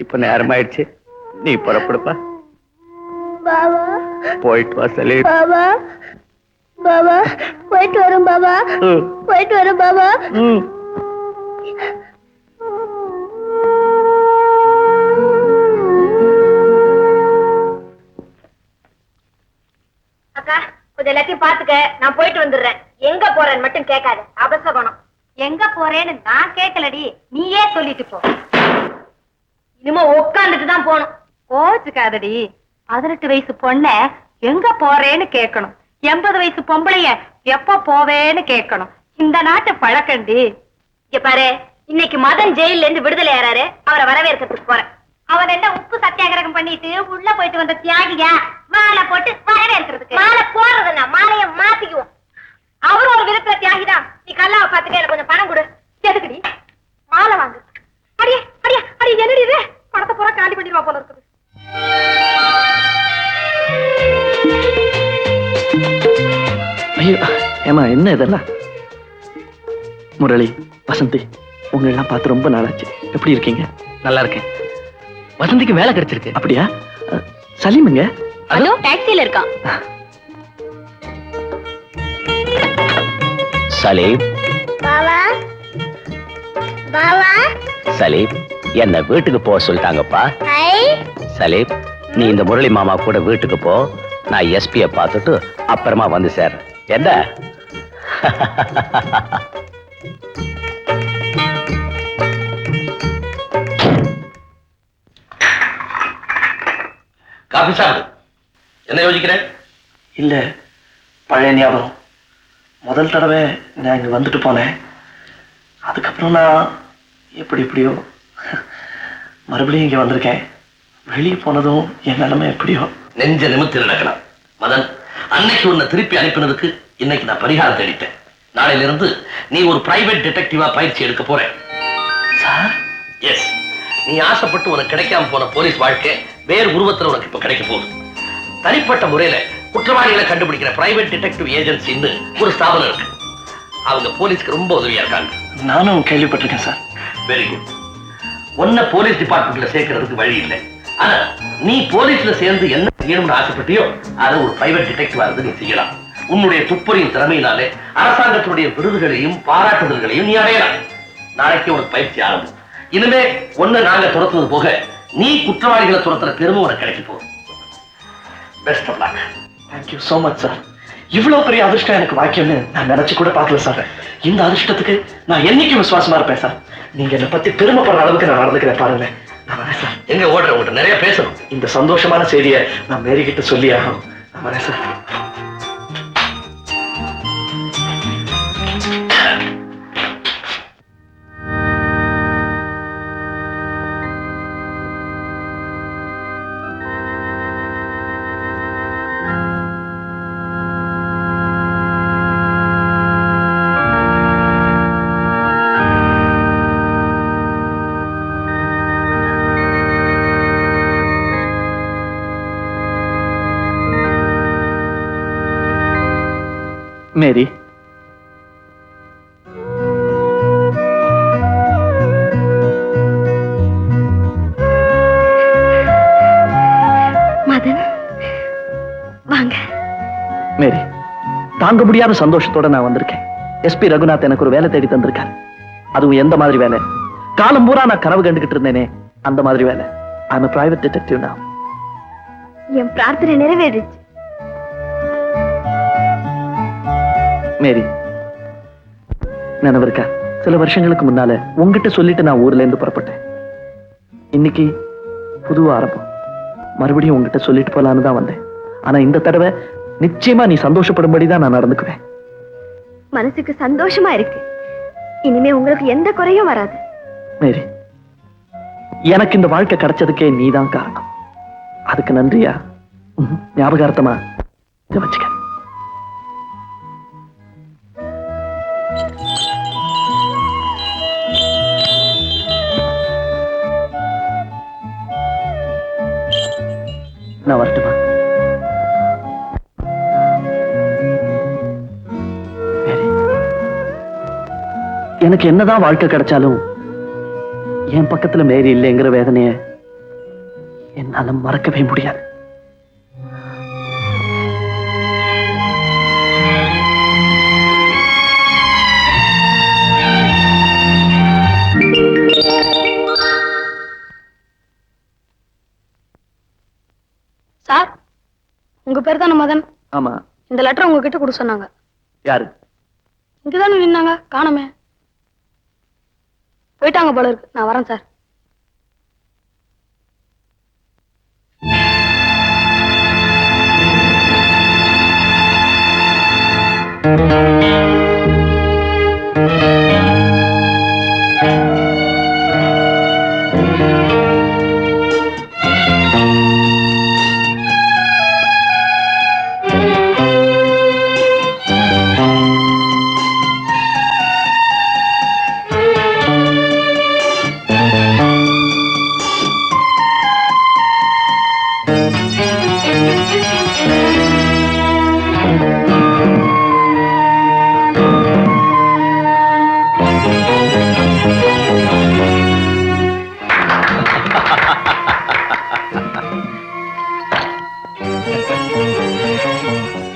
G: இப்ப நேரமாயிடுச்சு, நீ புறப்படுப்பா.
E: பாபா
G: போயிட்டு வா சலீம்.
E: பாபா பாபா போயிட்டு வரும் பாபா, போயிட்டு வரும் பாபா.
C: அக்கா கொஞ்சம் எல்லாத்தையும் பாத்துக்க, நான் போயிட்டு வந்துடுறேன். எங்க போறேன்னு மட்டும் கேட்காத, அபசகுணம். எங்க போறேன்னு நான் கேட்கலடி, நீயே சொல்லிட்டு போ. இனிமே உட்காந்துட்டு தான் போகணும். கோச்சுக்காதடி, 18 வயசு பொண்ண எங்க போறேன்னு கேட்கணும், 80 வயசு பொம்பளைய எப்ப போவேன்னு கேட்கணும். இந்த நாட்டு பழக்கண்டி. இங்க பாரு, இன்னைக்கு மதன் ஜெயில இருந்து விடுதலை ஆறாரு, அவரை வரவேற்கிறதுக்கு போறேன். அவன் என்ன உப்பு சத்தியாகிரகம் பண்ணிட்டு உள்ள போயிட்டு வந்த தியாகியா மாலை போட்டு வரவேற்கிறதுக்கு? மாலை போடுறதுன்னா மாலைய மாத்திக்குவோம். அவரும் ஒரு விருப்ப தியாகிதான். நீ கல்லாவை பாத்துக்க, எனக்கு கொஞ்சம் பணம் கொடு. எதுக்குடி? மாலை வாங்கு. அடியே அடியே அடி, என்னடி இது? பணத்தை பூரா காலி பண்ணிடுவா போல இருக்குது.
D: ஐயோ, ஏமா என்ன இதெல்லாம்? முரளி, வசந்தி, உங்களை எல்லாம் பார்த்து ரொம்ப நாளாச்சு. எப்படி இருக்கீங்க?
A: நல்லா இருக்கேன். வசந்திக்கு வேலை கிடைச்சிருக்கு.
D: அப்படியா? சலீமுங்க?
H: அதோ டாக்ஸில இருக்கான்.
A: சலீம்,
E: பாபா பாபா
A: சலீம், என்ன வீட்டுக்கு போக சொல்லிட்டாங்கப்பா.
E: ஐ
A: சலீம், நீ இந்த முரளி மாமா கூட வீட்டுக்கு போ. நான் எஸ்பிய பார்த்துட்டு அப்புறமா வந்து சேர்றேன். என்ன?
D: காபி சாப்பிடு. என்ன யோசிக்கிறேன்? இல்ல, பழைய ஞாபகம். முதல் தடவை நான் இங்க வந்துட்டு போனேன். அதுக்கப்புறம் நான் எப்படியோ மறுபடியும் இங்க வந்திருக்கேன். வெளியே போனதும் என் நிலைமை எப்படியோ. நெஞ்ச நிமித்தி நடக்கலாம். மதன், அன்னைக்கு உன்னை திருப்பி அனுப்பினதுக்கு இன்னைக்கு நான் பரிகாரம் தேடிட்டேன். நாளையில இருந்து நீ ஒரு பிரைவேட் டிடெக்டிவா பயிற்சி எடுக்க போறேன். சார்? எஸ். நீ ஆசைப்பட்டு உனக்கு கிடைக்காம போன போலீஸ் வாழ்க்கை வேறு உருவத்துல உனக்கு இப்ப கிடைக்க போகுது. தனிப்பட்ட முறையில குற்றவாளிகளை கண்டுபிடிக்கிற பிரைவேட் டிடெக்டிவ் ஏஜென்சின்னு ஒரு ஸ்தாபனம் இருக்கு. அவங்க போலீஸ்க்கு ரொம்ப உதவியா இருக்காங்க. நானும் கேள்விப்பட்டிருக்கேன் சார். Very good. உன்னை போலீஸ் டிபார்ட்மெண்ட்ல சேர்க்கறதுக்கு வழி இல்லை. ஆனா நீ போலீஸ்ல சேர்ந்து என்ன செய்யணும்னு ஆசைப்பட்டியோ அதை ஒரு பிரைவேட் டிடெக்டிவா இருந்து நீ செய்யலாம். உன்னுடைய துப்பறியும் திறமையினாலே அரசாங்கத்தினுடைய விருதுகளையும் பாராட்டுதல்களையும் நீ அடையலாம். நாளைக்கு உனக்கு பயிற்சி ஆரம்பம். இனிமே ஒண்ணு நாங்க துரத்துவது போக நீ குற்றவாளிகளை துரத்துற பெருமை உனக்கு கிடைக்க போகுது. Best of luck. Thank you so much sir. இவ்வளவு பெரிய அதிர்ஷ்டம் எனக்கு வாக்கியம்னு நான் நினைச்சு கூட பார்க்கல சார். இந்த அதிர்ஷ்டத்துக்கு நான் என்னைக்கும் விசுவாசமா இருப்பேன் சார். நீங்க என்னை பத்தி பெருமைப்படுற அளவுக்கு நான் நடந்துக்கிறேன் பாருங்க. நான் வரேன் சார். எங்க ஓடுற உங்கள்கிட்ட நிறைய பேசணும். இந்த சந்தோஷமான செய்தியை நான் மேரி கிட்ட சொல்லி ஆகணும். நான் வரேன் சார். மேரி,
H: மதன் வாங்க.
D: மேரி, தாங்க முடியாத சந்தோஷத்தோட நான் வந்திருக்கேன். எஸ்பி ரகுநாத் எனக்கு ஒரு வேலை தேடி தந்திருக்காரு. அதுவும் எந்த மாதிரி வேலை? காலம் பூரா நான் கனவு கண்டுகிட்டு இருந்தேனே அந்த மாதிரி வேலை. ஐ அம் a private detective now.
H: என் பிரார்த்தனை நிறைவேறிச்சு.
D: மேரி, நினைவு இருக்கா? சில வருஷங்களுக்கு முன்னால உங்ககிட்ட சொல்லிட்டு நான் ஊர்ல இருந்து புறப்பட்டேன். இன்னைக்கு புது ஆரம்பம். மறுபடியும் உங்ககிட்ட சொல்லிட்டு போலான்னு தான் வந்தேன். ஆனா இந்த தடவை நிச்சயமா நீ சந்தோஷப்படும்படி தான் நான் நடந்துக்குவேன்.
H: மனசுக்கு சந்தோஷமா இருக்கு. இனிமே உங்களுக்கு எந்த குறையும் வராது.
D: மேரி, எனக்கு இந்த வாழ்க்கை கிடைச்சதுக்கே நீதான் காரணம். அதுக்கு நன்றியா? ஞாபகார்த்தமா இதை வச்சுக்க. நான் வரட்டுமா? மேரி, எனக்கு என்னதான் வாழ்க்கை கிடைச்சாலும் என் பக்கத்துல மேரி இல்லைங்கிற வேதனைய என்னால மறக்கவே முடியாது.
E: சார், உங்க பேர் தானே மதன்?
D: ஆமா.
E: இந்த லெட்டர் உங்ககிட்ட கொடுக்க சொன்னாங்க.
D: யாரு?
E: இங்கதானே நின்னாங்க, காணோமே. போயிட்டாங்க போல இருக்கு. நான் வரேன் சார்.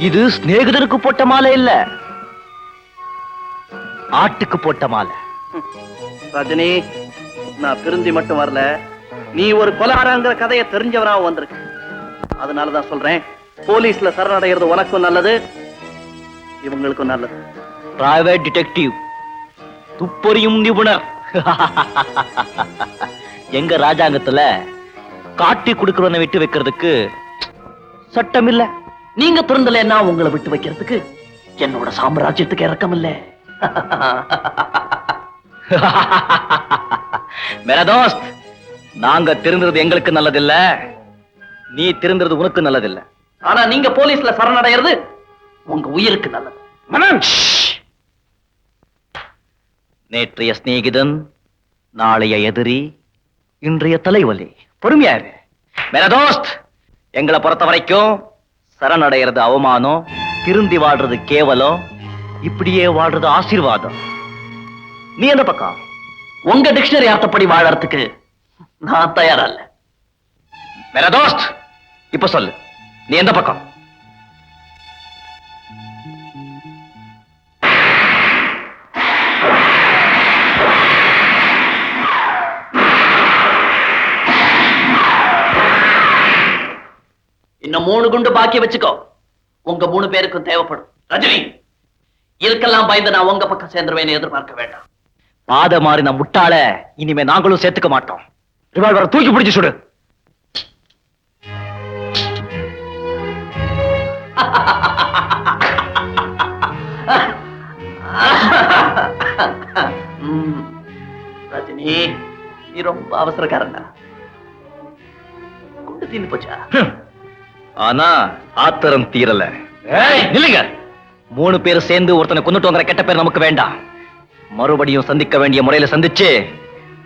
F: இது சிநேகிதருக்கு போட்ட மாலை இல்ல, ஆட்டுக்கு போட்ட மாலை.
D: ரஜினி, நான் திருந்தி மட்டும் வரல, நீ ஒரு கொலைகாரங்கிற கதையை தெரிஞ்சவனா வந்திருக்க. அதனாலதான் சொல்றேன், போலீஸ்ல சரணடைகிறது உனக்கும் நல்லது, இவங்களுக்கும் நல்லது.
F: பிரைவேட் டிடெக்டிவ், துப்பறியும் நிபுணர். எங்க ராஜாங்கத்துல காட்டி கொடுக்கிறவனை விட்டு வைக்கிறதுக்கு சட்டம் இல்ல.
D: நீங்க திருந்தலைன்னா உங்களை விட்டு வைக்கிறதுக்கு என்னோட சாம்ராஜ்யத்துக்கு இறக்கம் இல்ல.
F: மேரா தோஸ்த், நாங்க திருந்துறது எங்களுக்கு நல்லதில்ல, நீ திருந்துறது உனக்கு நல்லதில்ல.
D: ஆனா நீங்க போலீஸ்ல சரணடைகிறது உங்க உயிருக்கு நல்லது.
F: நேற்றைய சிநேகிதன், நாளைய எதிரி, இன்றைய தலைவலி. பொறுமையாரு மேரா தோஸ்த். எங்களை பொறுத்த வரைக்கும் சரணடைகிறது அவமானம், திருந்தி வாழ்றது கேவலம், இப்படியே வாழ்றது ஆசீர்வாதம். நீ எந்த பக்கம்?
D: உங்க டிக்ஷனரி அர்த்தப்படி வாழறதுக்கு நான் தயாரா இல்ல.
F: மேரா தோஸ்த், இப்ப சொல்லு, நீ எந்த பக்கம்?
D: இன்னும் 3 குண்டு பாக்கி வச்சுக்கோ. உங்க 3 பேருக்கும் தேவைப்படும். ரஜினி, இதுக்கெல்லாம் பயந்து நான் உங்க பக்கம் சேர்ந்துருவேன்னு எதிர்பார்க்க வேண்டாம்.
F: பாத மாறி நான் முட்டாள இனிமே நாங்களும் சேர்த்துக்க மாட்டோம். ரிவால்வரை தூக்கி பிடிச்சு சுடு.
D: ரஜினி, நீ ரொம்ப அவசரக்காரன்டா. குண்டு தீர்ந்து போச்சா?
F: ஆனா ஆத்திரம் தீரல. நில்லுங்க. 3 பேர் சேர்ந்து ஒருத்தனை கொன்னுட்டோங்கிற கெட்ட பேர் நமக்கு வேண்டாம். மறுபடியும் சந்திக்க வேண்டிய முறையில சந்திச்சு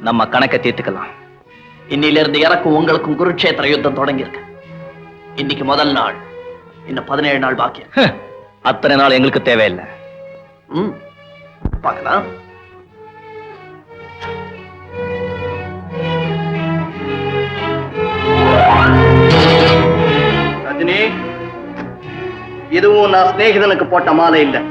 F: நம்ம கணக்கை தீர்த்துக்கலாம்.
D: இன்னில இருந்து எனக்கும் உங்களுக்கும் குருட்சேத்திர யுத்தம் தொடங்கி இருக்கு. இன்னைக்கு முதல் நாள், இன்னும் 17 நாள் பாக்கி.
F: அத்தனை நாள் எங்களுக்கு தேவையில்லை.
D: பார்க்கலாம். ரஜினி, இதுவும் நான் சிநேகிதனுக்கு போட்ட மாலை இல்லை.